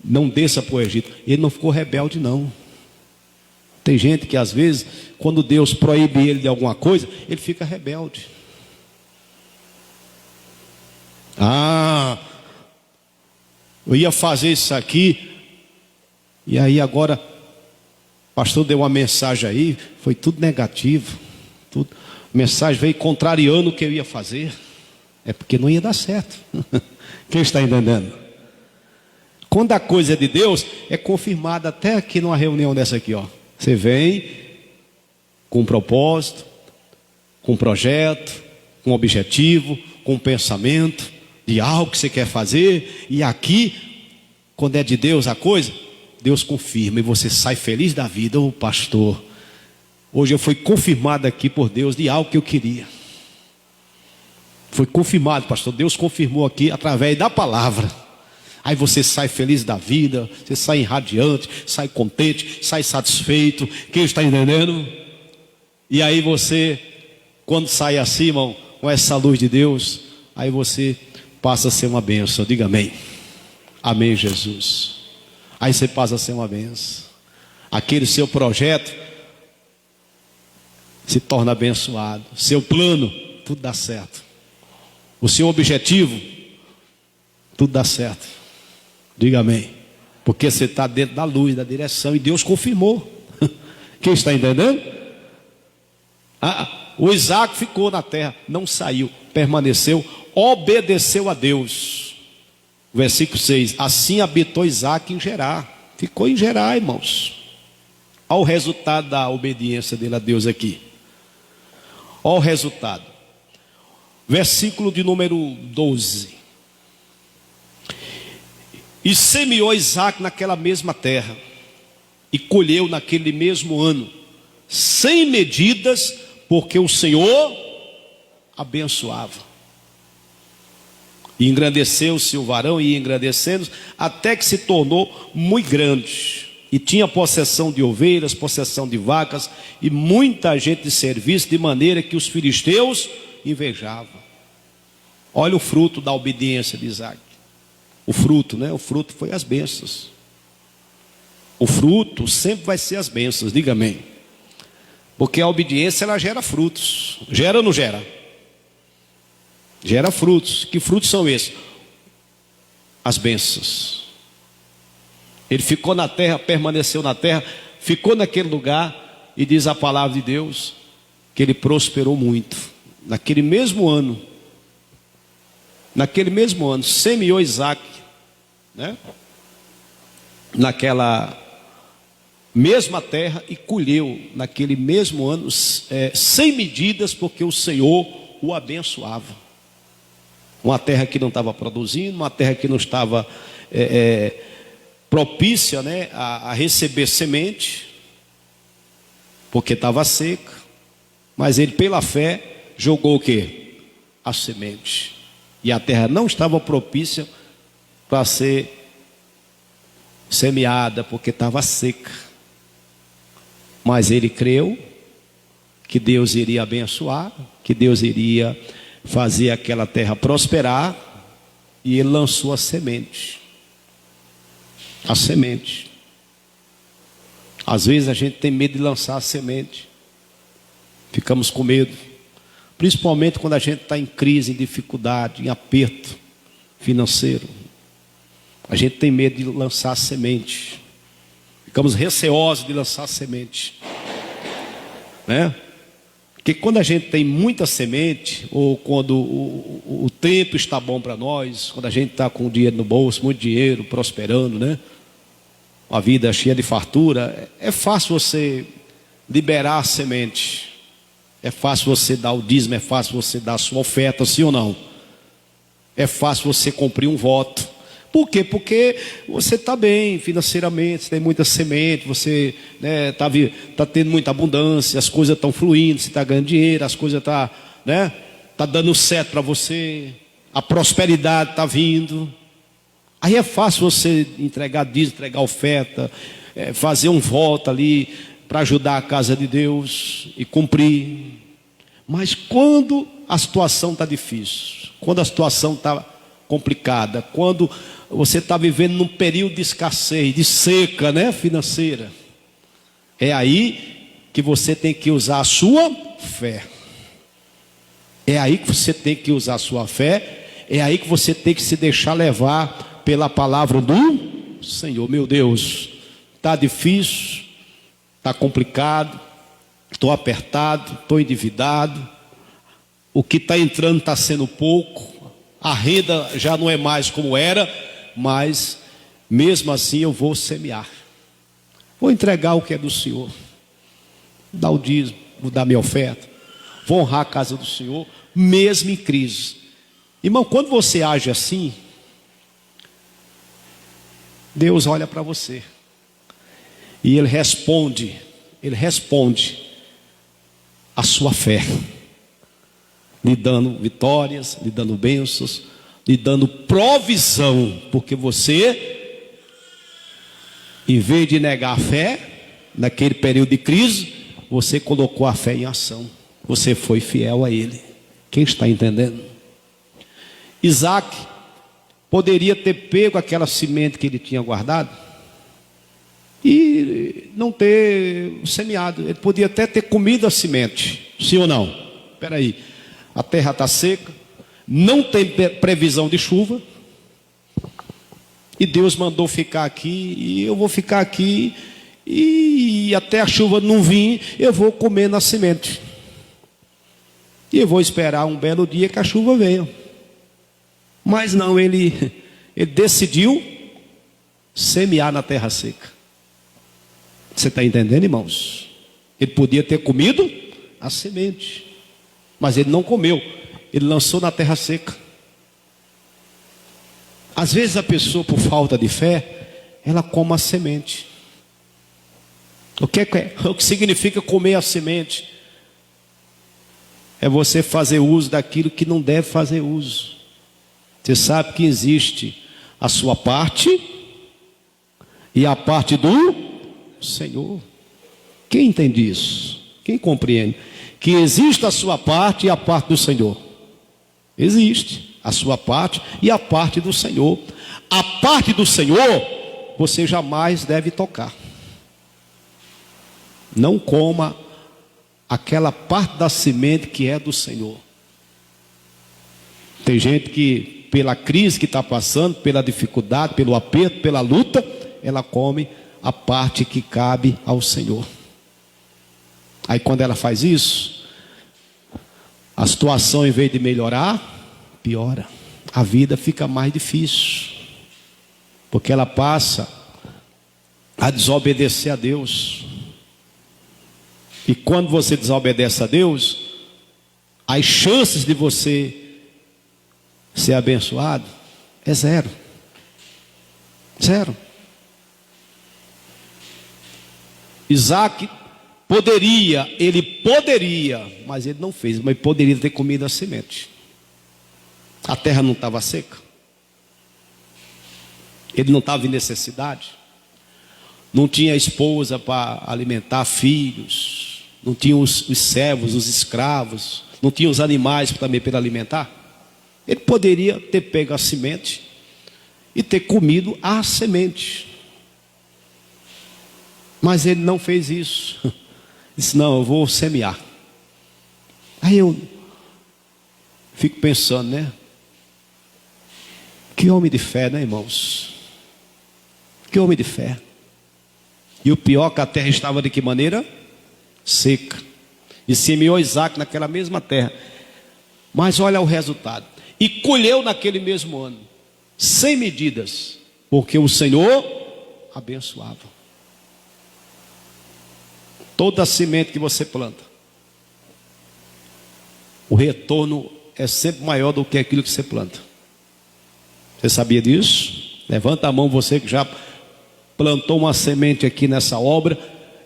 não desça para o Egito. Ele não ficou rebelde, não. Tem gente que às vezes, quando Deus proíbe ele de alguma coisa, ele fica rebelde. Eu ia fazer isso aqui, e aí agora o pastor deu uma mensagem aí, foi tudo negativo, tudo. A mensagem veio contrariando o que eu ia fazer. É porque não ia dar certo. Quem está entendendo? Quando a coisa é de Deus, é confirmada até aqui numa reunião dessa aqui, ó. Você vem com um propósito, com um projeto, com um objetivo, com um pensamento de algo que você quer fazer, e aqui, quando é de Deus a coisa, Deus confirma e você sai feliz da vida. Ô pastor, hoje eu fui confirmado aqui por Deus de algo que eu queria. Foi confirmado, pastor. Deus confirmou aqui através da palavra. Aí você sai feliz da vida, você sai radiante, sai contente, sai satisfeito. Quem está entendendo? E aí você, quando sai assim, irmão, com essa luz de Deus, aí você passa a ser uma bênção. Diga amém. Amém, Jesus. Aí você passa a ser uma bênção. Aquele seu projeto se torna abençoado. Seu plano, tudo dá certo. O seu objetivo, tudo dá certo. Diga amém. Porque você está dentro da luz, da direção, e Deus confirmou. Quem está entendendo? O Isaac ficou na terra, não saiu, permaneceu, obedeceu a Deus. Versículo 6: assim habitou Isaac em Gerar. Ficou em Gerar, irmãos. Olha o resultado da obediência dele a Deus aqui. Olha o resultado. Versículo de número 12. E semeou Isaac naquela mesma terra, e colheu naquele mesmo ano, sem medidas, porque o Senhor abençoava. E engrandeceu-se o varão, e engrandecendo, até que se tornou muito grande, e tinha possessão de ovelhas, possessão de vacas, e muita gente de serviço, de maneira que os filisteus invejavam. Olha o fruto da obediência de Isaac. O fruto, né? O fruto foi as bênçãos. O fruto sempre vai ser as bênçãos, diga amém. Porque a obediência, ela gera frutos. Gera ou não gera? Gera frutos. Que frutos são esses? As bênçãos. Ele ficou na terra, permaneceu na terra, ficou naquele lugar, e diz a palavra de Deus que ele prosperou muito. Naquele mesmo ano, semeou Isaac, né? Naquela mesma terra, e colheu naquele mesmo ano, sem medidas, porque o Senhor o abençoava. Uma terra que não estava produzindo, uma terra que não estava propícia, né, a receber semente, porque estava seca, mas ele pela fé jogou o quê? A semente. E a terra não estava propícia para ser semeada, porque estava seca. Mas ele creu que Deus iria abençoar, que Deus iria fazer aquela terra prosperar, e ele lançou a semente. A semente. Às vezes a gente tem medo de lançar a semente, ficamos com medo, principalmente quando a gente está em crise, em dificuldade, em aperto financeiro. A gente tem medo de lançar semente, ficamos receosos de lançar semente, né? Porque quando a gente tem muita semente, ou quando o tempo está bom para nós, quando a gente está com o dinheiro no bolso, muito dinheiro, prosperando, né? Uma vida cheia de fartura, é fácil você liberar a semente, é fácil você dar o dízimo, é fácil você dar a sua oferta, sim ou não? É fácil você cumprir um voto. Por quê? Porque você está bem financeiramente, você tem muita semente, você tá tendo muita abundância, as coisas estão fluindo, você está ganhando dinheiro, as coisas estão tá dando certo para você, a prosperidade está vindo. Aí é fácil você entregar dízimo, entregar oferta, fazer um voto ali para ajudar a casa de Deus e cumprir. Mas quando a situação está difícil, quando a situação está complicada, quando você está vivendo num período de escassez, de seca, financeira, é aí que você tem que usar a sua fé. É aí que você tem que usar a sua fé. É aí que você tem que se deixar levar pela palavra do Senhor. Meu Deus, está difícil, está complicado, estou apertado, estou endividado, o que está entrando está sendo pouco, a renda já não é mais como era, mas mesmo assim eu vou semear, vou entregar o que é do Senhor, dar o dízimo, vou dar minha oferta, vou honrar a casa do Senhor, mesmo em crise. Irmão, quando você age assim, Deus olha para você e Ele responde a sua fé, lhe dando vitórias, lhe dando bênçãos, lhe dando provisão, porque você, em vez de negar a fé, naquele período de crise, você colocou a fé em ação, você foi fiel a Ele. Quem está entendendo? Isaac poderia ter pego aquela semente que ele tinha guardado e não ter semeado. Ele podia até ter comido a semente, sim ou não? Espera aí, a terra está seca, não tem previsão de chuva, e Deus mandou ficar aqui, e eu vou ficar aqui, e até a chuva não vir, eu vou comer na semente, e eu vou esperar um belo dia que a chuva venha. Mas não, ele decidiu semear na terra seca. Você está entendendo, irmãos? Ele podia ter comido a semente, mas ele não comeu, ele lançou na terra seca. Às vezes a pessoa, por falta de fé, ela come a semente. O que significa comer a semente? É você fazer uso daquilo que não deve fazer uso. Você sabe que existe a sua parte e a parte do Senhor. Quem entende isso? Quem compreende? Que existe a sua parte e a parte do Senhor. Existe a sua parte e a parte do Senhor. A parte do Senhor você jamais deve tocar. Não coma aquela parte da semente que é do Senhor. Tem gente que, pela crise que está passando, pela dificuldade, pelo aperto, pela luta, ela come a parte que cabe ao Senhor. Aí quando ela faz isso, a situação, em vez de melhorar, piora. A vida fica mais difícil, porque ela passa a desobedecer a Deus. E quando você desobedece a Deus, as chances de você ser abençoado é zero. Zero. Isaac ele poderia, mas ele não fez, mas poderia ter comido a semente. A terra não estava seca, ele não estava em necessidade, não tinha esposa para alimentar filhos, não tinha os servos, os escravos, não tinha os animais também para alimentar. Ele poderia ter pego a semente e ter comido a semente, mas ele não fez isso. Disse: não, eu vou semear. Aí eu fico pensando, né? Que homem de fé, né, irmãos? Que homem de fé. E o pior que a terra estava de que maneira? Seca. E semeou Isaac naquela mesma terra. Mas olha o resultado. E colheu naquele mesmo ano, sem medidas, porque o Senhor abençoava. Toda semente que você planta, o retorno é sempre maior do que aquilo que você planta. Você sabia disso? Levanta a mão, você que já plantou uma semente aqui nessa obra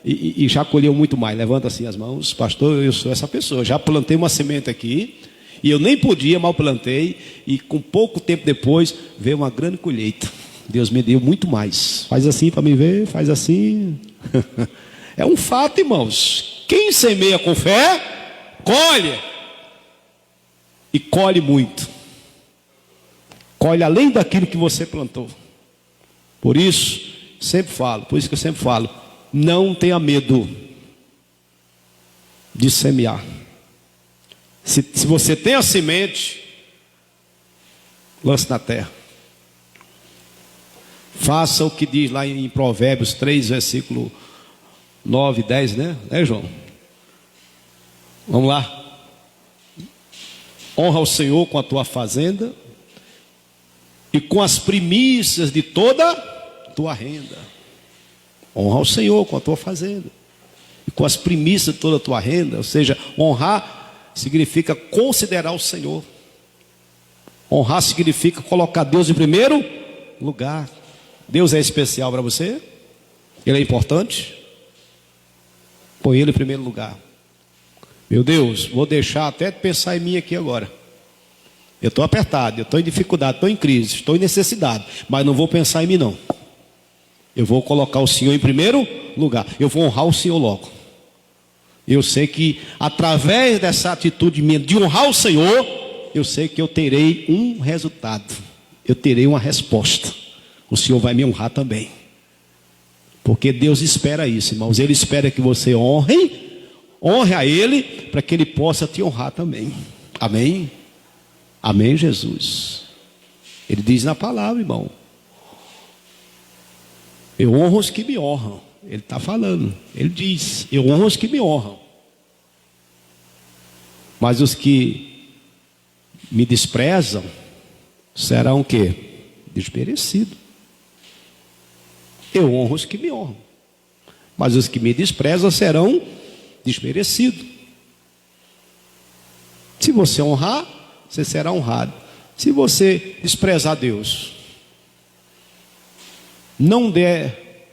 e já colheu muito mais. Levanta assim as mãos. Pastor, eu sou essa pessoa. Já plantei uma semente aqui e eu nem podia, mal plantei, e com pouco tempo depois veio uma grande colheita. Deus me deu muito mais. Faz assim para me ver, faz assim. É um fato, irmãos. Quem semeia com fé, colhe. E colhe muito. Colhe além daquilo que você plantou. Por isso, sempre falo, por isso que eu sempre falo, não tenha medo de semear. Se você tem a semente, lance na terra. Faça o que diz lá em Provérbios 3, versículo 9, 10, né? João? Vamos lá. Honra o Senhor com a tua fazenda e com as primícias de toda tua renda. Honra o Senhor com a tua fazenda e com as primícias de toda a tua renda. Ou seja, honrar significa considerar o Senhor. Honrar significa colocar Deus em primeiro lugar. Deus é especial para você? Ele é importante? Põe Ele em primeiro lugar. Meu Deus, vou deixar até de pensar em mim aqui agora. Eu estou apertado, eu estou em dificuldade, estou em crise, estou em necessidade, mas não vou pensar em mim não. Eu vou colocar o Senhor em primeiro lugar. Eu vou honrar o Senhor logo. Eu sei que através dessa atitude minha de honrar o Senhor, eu sei que eu terei um resultado. Eu terei uma resposta. O Senhor vai me honrar também. Porque Deus espera isso, irmãos. Ele espera que você honre a Ele, para que Ele possa te honrar também. Amém? Amém, Jesus. Ele diz na palavra, irmão: eu honro os que me honram. Ele está falando. Ele diz: eu honro os que me honram. Mas os que me desprezam serão o quê? Desmerecidos. Eu honro os que me honram, mas os que me desprezam serão desmerecidos. Se você honrar, você será honrado. Se você desprezar Deus, não der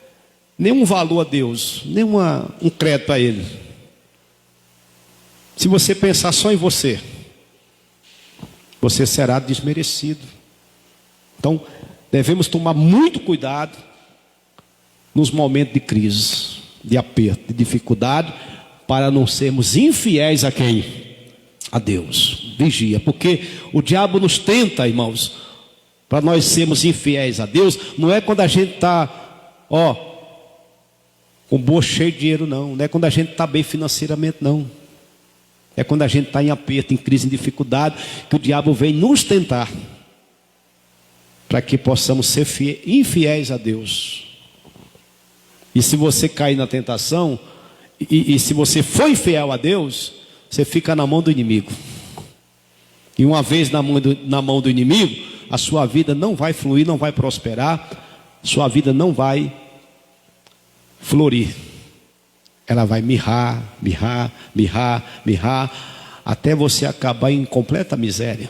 nenhum valor a Deus, nenhum crédito a Ele, se você pensar só em você, você será desmerecido. Então, devemos tomar muito cuidado nos momentos de crise, de aperto, de dificuldade, para não sermos infiéis a quem? A Deus. Vigia, porque o diabo nos tenta, irmãos, para nós sermos infiéis a Deus. Não é quando a gente está, com o bolso cheio de dinheiro, não. Não é quando a gente está bem financeiramente, não. É quando a gente está em aperto, em crise, em dificuldade, que o diabo vem nos tentar, para que possamos ser infiéis a Deus. E se você cair na tentação, e se você for infiel a Deus, você fica na mão do inimigo. E uma vez na mão do inimigo, a sua vida não vai fluir, não vai prosperar, sua vida não vai florir. Ela vai mirrar, até você acabar em completa miséria,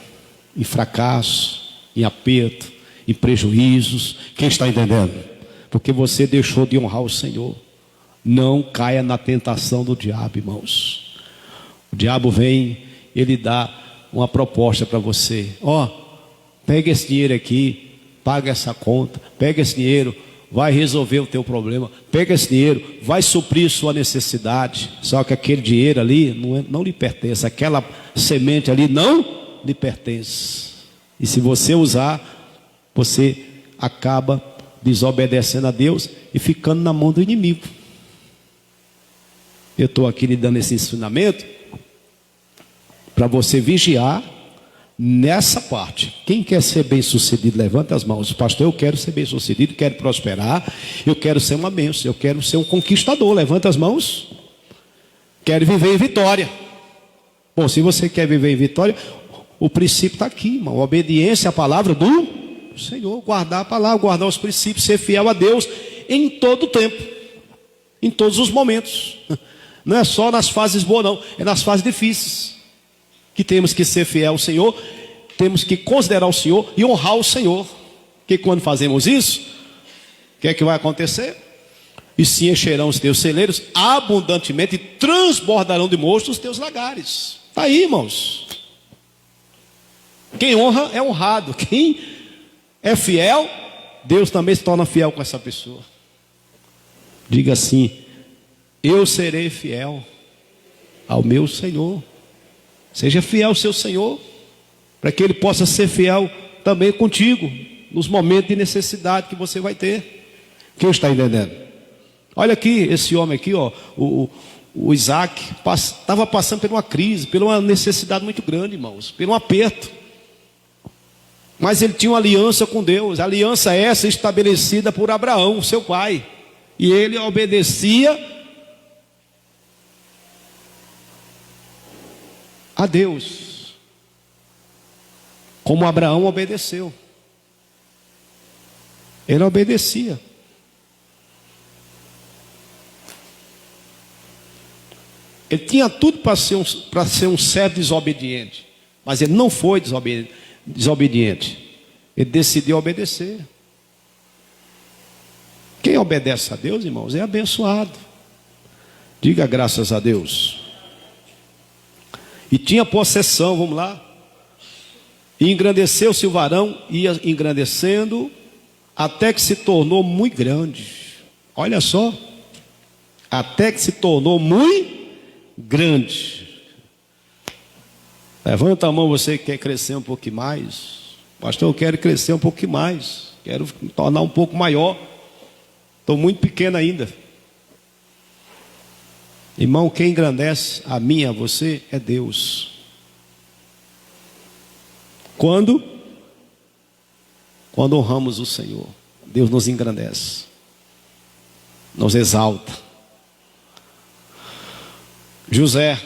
em fracasso, em aperto, em prejuízos. Quem está entendendo? Porque você deixou de honrar o Senhor. Não caia na tentação do diabo, irmãos. O diabo vem, ele dá uma proposta para você: pega esse dinheiro aqui, paga essa conta, pega esse dinheiro, vai resolver o teu problema, pega esse dinheiro, vai suprir sua necessidade. Só que aquele dinheiro ali não lhe pertence, aquela semente ali não lhe pertence. E se você usar, você acaba desobedecendo a Deus e ficando na mão do inimigo. Eu estou aqui lhe dando esse ensinamento para você vigiar nessa parte. Quem quer ser bem sucedido, levanta as mãos. Pastor, eu quero ser bem sucedido, quero prosperar, eu quero ser uma bênção, eu quero ser um conquistador. Levanta as mãos. Quero viver em vitória. Bom, se você quer viver em vitória, o princípio está aqui, irmão. Obediência à palavra do Senhor, guardar a palavra, guardar os princípios, ser fiel a Deus em todo o tempo, em todos os momentos. Não é só nas fases boas, não, é nas fases difíceis que temos que ser fiel ao Senhor, temos que considerar o Senhor e honrar o Senhor. Porque quando fazemos isso, o que é que vai acontecer? E se encherão os teus celeiros abundantemente e transbordarão de mosto os teus lagares. Está aí, irmãos. Quem honra é honrado. Quem é fiel, Deus também se torna fiel com essa pessoa. Diga assim: eu serei fiel ao meu Senhor. Seja fiel ao seu Senhor, para que Ele possa ser fiel também contigo, nos momentos de necessidade que você vai ter. Quem está entendendo? Olha aqui, esse homem aqui, ó, o Isaac, estava passando por uma crise, por uma necessidade muito grande, irmãos, por um aperto. Mas ele tinha uma aliança com Deus, aliança essa estabelecida por Abraão, seu pai. E ele obedecia a Deus, como Abraão obedeceu. Ele obedecia. Ele tinha tudo para ser um servo desobediente, mas ele não foi desobediente. Ele decidiu obedecer. Quem obedece a Deus, irmãos, é abençoado. Diga graças a Deus. E tinha possessão, vamos lá. E engrandeceu-se o varão, ia engrandecendo, até que se tornou muito grande. Olha só. Até que se tornou muito grande. Levanta a mão, você que quer crescer um pouquinho mais. Pastor, eu quero crescer um pouquinho mais. Quero me tornar um pouco maior. Estou muito pequeno ainda. Irmão, quem engrandece a mim e a você é Deus. Quando honramos o Senhor, Deus nos engrandece, nos exalta. José,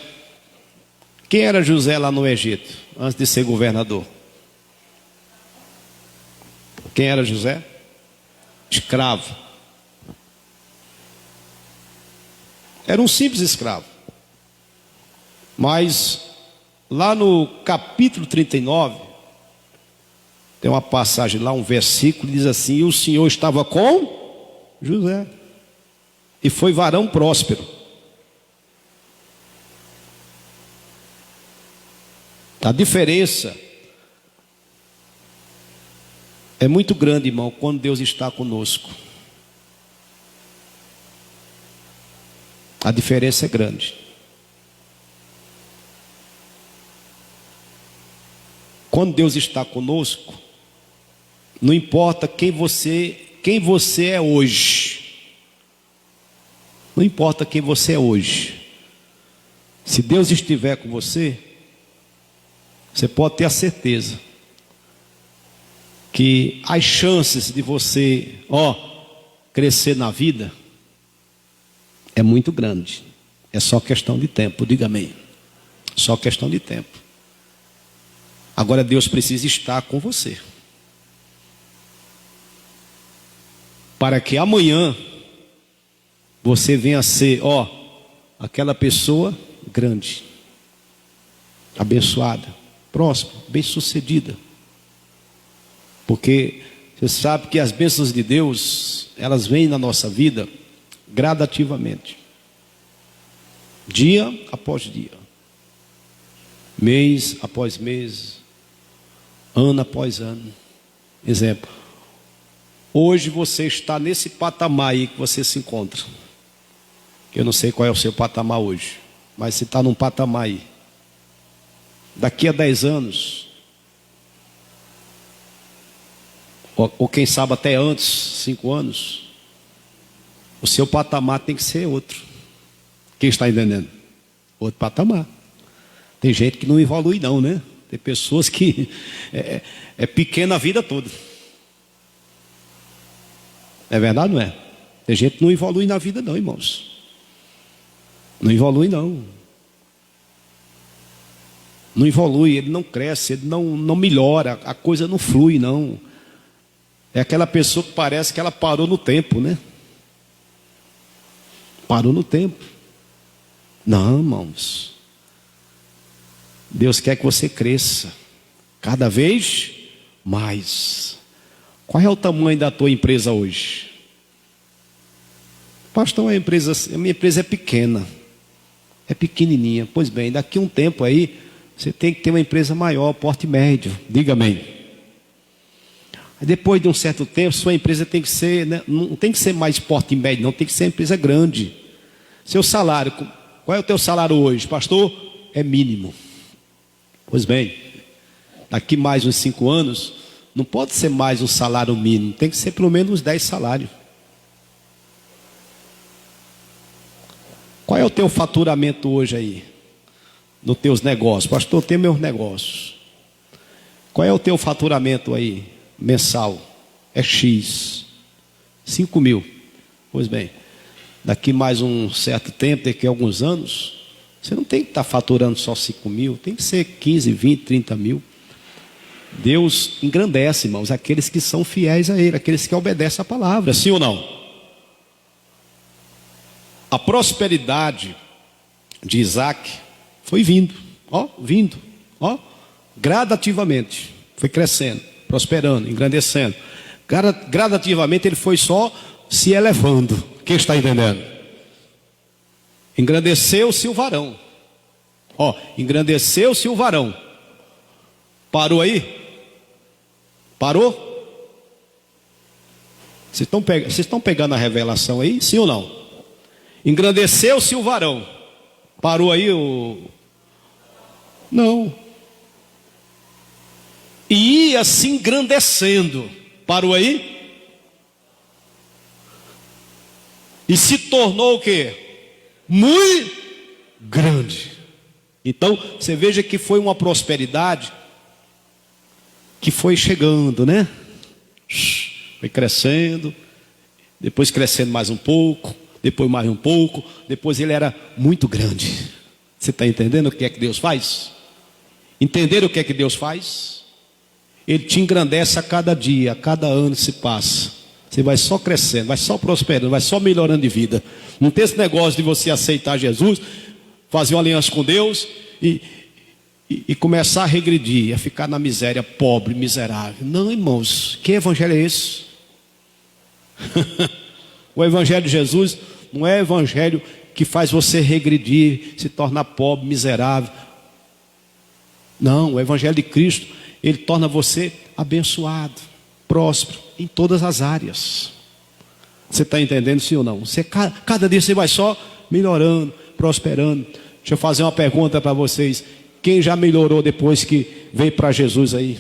quem era José lá no Egito, antes de ser governador? Quem era José? Escravo. Era um simples escravo. Mas lá no capítulo 39, tem uma passagem lá, um versículo, diz assim: e o Senhor estava com José, e foi varão próspero. A diferença é muito grande, irmão, quando Deus está conosco. A diferença é grande. Quando Deus está conosco, não importa quem você é hoje. Não importa quem você é hoje. Se Deus estiver com você, você pode ter a certeza que as chances de você, crescer na vida é muito grande. É só questão de tempo, diga amém. Só questão de tempo. Agora Deus precisa estar com você, para que amanhã você venha a ser, aquela pessoa grande, abençoada, próspera, bem-sucedida. Porque você sabe que as bênçãos de Deus, elas vêm na nossa vida gradativamente, dia após dia, mês após mês, ano após ano. Exemplo, hoje você está nesse patamar aí que você se encontra. Eu não sei qual é o seu patamar hoje, mas você está num patamar aí. Daqui a 10 anos, ou quem sabe até antes, 5 anos, o seu patamar tem que ser outro. Quem está entendendo? Outro patamar. Tem gente que não evolui não, né? Tem pessoas que é pequena a vida toda. É verdade, não é? Tem gente que não evolui na vida não, irmãos. Não evolui não. Não evolui, ele não cresce, ele não melhora, a coisa não flui não. É aquela pessoa que parece que ela parou no tempo, né? Parou no tempo. Não, irmãos. Deus quer que você cresça cada vez mais. Qual é o tamanho da tua empresa hoje? Pastor, a minha empresa é pequena. É pequenininha. Pois bem, daqui a um tempo aí, você tem que ter uma empresa maior, porte médio. Diga amém. Depois de um certo tempo, sua empresa tem que ser, né, não tem que ser mais porte médio, não, tem que ser uma empresa grande. Seu salário, qual é o teu salário hoje, pastor? É mínimo. Pois bem, daqui mais uns 5 anos, não pode ser mais um salário mínimo, tem que ser pelo menos uns 10 salários. Qual é o teu faturamento hoje aí? Nos teus negócios? Pastor, eu tenho meus negócios. Qual é o teu faturamento aí? Mensal? É X. 5 mil. Pois bem, daqui mais um certo tempo, daqui a alguns anos, você não tem que estar faturando só 5 mil, tem que ser 15, 20, 30 mil. Deus engrandece, irmãos, aqueles que são fiéis a Ele, aqueles que obedecem a palavra, sim ou não? A prosperidade de Isaac foi vindo, gradativamente, foi crescendo, prosperando, engrandecendo. Gradativamente ele foi só se elevando. Quem está entendendo? Engrandeceu-se o varão. Engrandeceu-se o varão. Parou aí? Parou? Vocês estão pegando a revelação aí? Sim ou não? Engrandeceu-se o varão. Parou aí o... Não. E ia se engrandecendo. Parou aí? E se tornou o quê? Muito grande. Então, você veja que foi uma prosperidade que foi chegando, né? Foi crescendo, depois crescendo mais um pouco, depois mais um pouco, depois ele era muito grande. Você está entendendo o que é que Deus faz? Entender o que é que Deus faz? Ele te engrandece a cada dia, a cada ano que se passa. Você vai só crescendo, vai só prosperando, vai só melhorando de vida. Não tem esse negócio de você aceitar Jesus, fazer uma aliança com Deus e começar a regredir, a ficar na miséria, pobre, miserável. Não, irmãos, que evangelho é esse? O evangelho de Jesus não é evangelho que faz você regredir, se tornar pobre, miserável. Não, o evangelho de Cristo, ele torna você abençoado, próspero, em todas as áreas. Você está entendendo, sim ou não? Cada dia você vai só melhorando, prosperando. Deixa eu fazer uma pergunta para vocês. Quem já melhorou depois que veio para Jesus aí?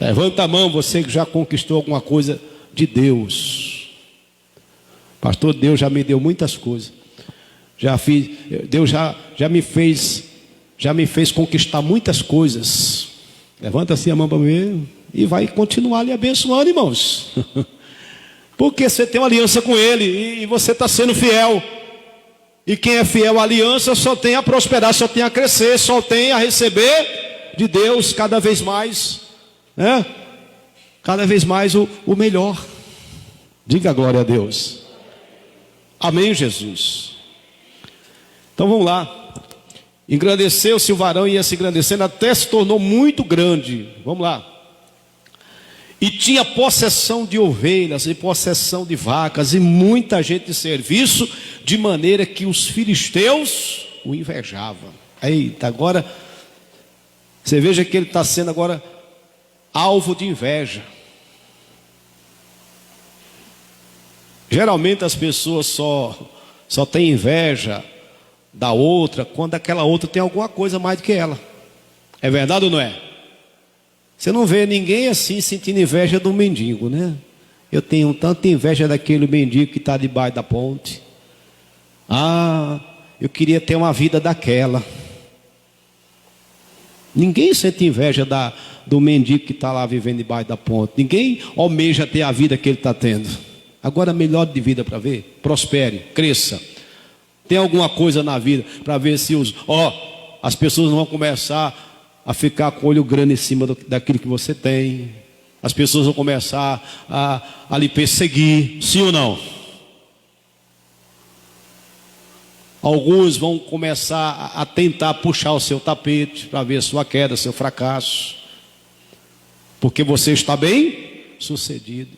Levanta a mão, você que já conquistou alguma coisa de Deus. Pastor, Deus já me deu muitas coisas. Deus já me fez conquistar muitas coisas. Levanta assim a mão para mim e vai continuar lhe abençoando, irmãos. Porque você tem uma aliança com Ele e você está sendo fiel. E quem é fiel à aliança só tem a prosperar, só tem a crescer, só tem a receber de Deus cada vez mais, né? Cada vez mais o melhor. Diga glória a Deus. Amém, Jesus. Então vamos lá. Engrandeceu-se o varão e ia se engrandecendo até se tornou muito grande. Vamos lá. E tinha possessão de ovelhas e possessão de vacas e muita gente de serviço, de maneira que os filisteus o invejavam. Eita, agora você veja que ele está sendo agora alvo de inveja. Geralmente as pessoas só têm inveja da outra quando aquela outra tem alguma coisa mais do que ela. É verdade ou não é? Você não vê ninguém assim sentindo inveja do mendigo, né? Eu tenho tanta inveja daquele mendigo que está debaixo da ponte. Eu queria ter uma vida daquela. Ninguém sente inveja do mendigo que está lá vivendo debaixo da ponte. Ninguém almeja ter a vida que ele está tendo. Agora, melhor de vida para ver? Prospere, cresça. Tem alguma coisa na vida para ver se as pessoas vão começar a ficar com o olho grande em cima daquilo que você tem. As pessoas vão começar a lhe perseguir, sim ou não? Alguns vão começar a tentar puxar o seu tapete para ver sua queda, seu fracasso, porque você está bem sucedido.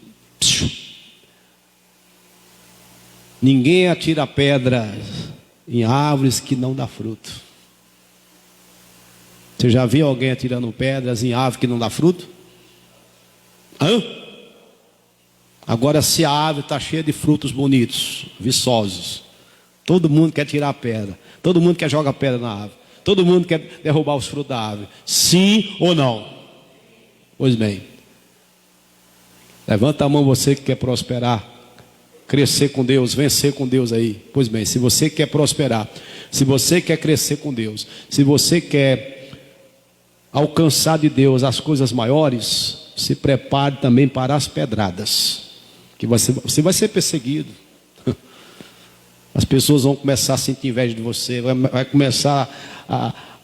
Ninguém atira pedra em árvores que não dá fruto. Você já viu alguém atirando pedras em árvore que não dá fruto? Agora, se a árvore está cheia de frutos bonitos, viçosos, todo mundo quer tirar a pedra, todo mundo quer jogar pedra na árvore, todo mundo quer derrubar os frutos da árvore. Sim ou não? Pois bem, levanta a mão você que quer prosperar, crescer com Deus, vencer com Deus aí. Pois bem, se você quer prosperar, se você quer crescer com Deus, se você quer alcançar de Deus as coisas maiores, se prepare também para as pedradas, que você vai ser perseguido. As pessoas vão começar a sentir inveja de você, vai começar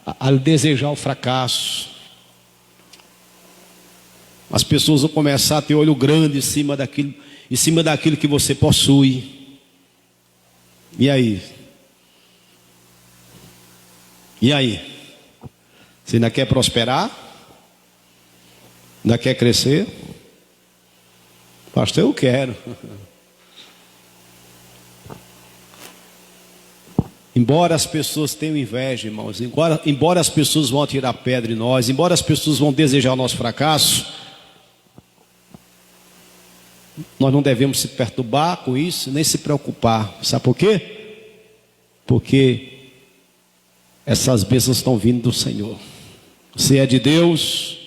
a desejar o fracasso. As pessoas vão começar a ter olho grande em cima daquilo que você possui. E aí? E aí? Você ainda quer prosperar? Ainda quer crescer? Pastor, eu quero. Embora as pessoas tenham inveja, irmãos, embora as pessoas vão atirar pedra em nós, embora as pessoas vão desejar o nosso fracasso, nós não devemos se perturbar com isso, nem se preocupar. Sabe por quê? Porque essas bênçãos estão vindo do Senhor. Se é de Deus,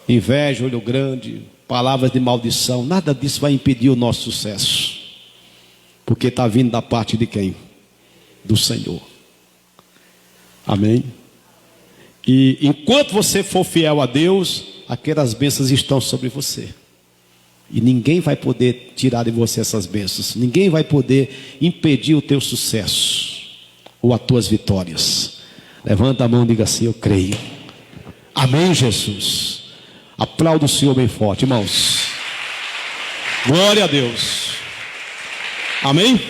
inveja, olho grande, palavras de maldição, nada disso vai impedir o nosso sucesso, porque está vindo da parte de quem? Do Senhor. Amém? E enquanto você for fiel a Deus, aquelas bênçãos estão sobre você, e ninguém vai poder tirar de você essas bênçãos. Ninguém vai poder impedir o teu sucesso ou as tuas vitórias. Levanta a mão e diga assim: eu creio. Amém, Jesus. Aplauda o Senhor bem forte, irmãos. Glória a Deus. Amém?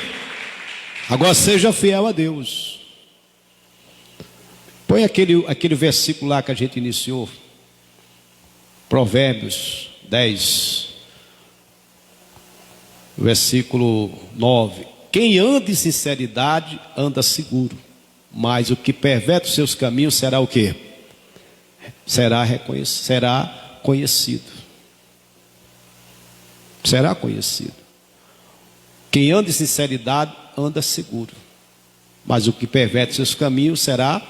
Agora seja fiel a Deus. Põe aquele versículo lá que a gente iniciou, Provérbios 10, versículo 9. Quem anda em sinceridade anda seguro, mas o que perverte os seus caminhos será o quê? Será conhecido. Será conhecido. Quem anda em sinceridade anda seguro, mas o que perverte seus caminhos será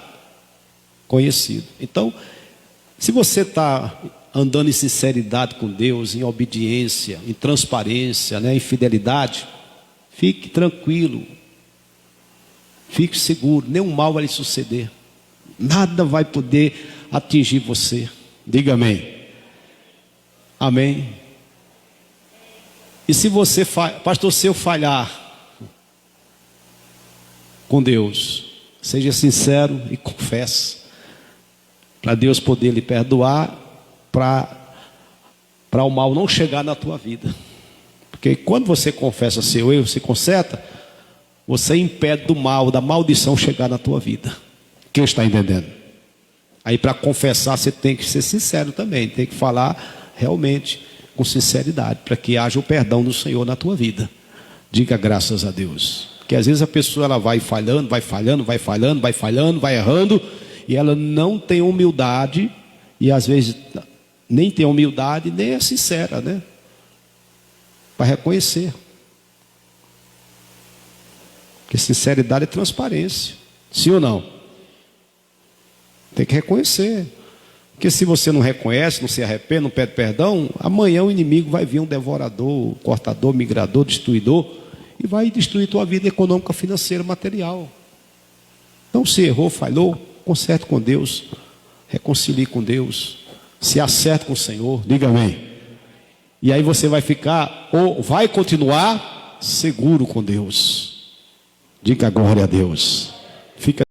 conhecido. Então, se você está andando em sinceridade com Deus, em obediência, em transparência, em fidelidade, fique tranquilo, fique seguro, nenhum mal vai lhe suceder, nada vai poder atingir você. Diga amém. Amém. E se você, pastor, se eu falhar com Deus, seja sincero e confesse, para Deus poder lhe perdoar, para o mal não chegar na tua vida. Porque quando você confessa seu erro, se conserta, você impede do mal, da maldição chegar na tua vida. Quem está entendendo? Aí para confessar você tem que ser sincero também, tem que falar realmente com sinceridade, para que haja o perdão do Senhor na tua vida. Diga graças a Deus. Porque às vezes a pessoa ela vai falhando, vai errando, e ela não tem humildade, e às vezes nem tem humildade, nem é sincera, para reconhecer. Porque sinceridade é transparência, sim ou não? Tem que reconhecer. Porque se você não reconhece, não se arrepende, não pede perdão, amanhã o inimigo vai vir, um devorador, cortador, migrador, destruidor, e vai destruir tua vida econômica, financeira, material. Então, se errou, falhou, conserte com Deus, reconcilie com Deus, se acerte com o Senhor, diga amém. E aí você vai ficar, ou vai continuar seguro com Deus. Diga glória a Deus. Fica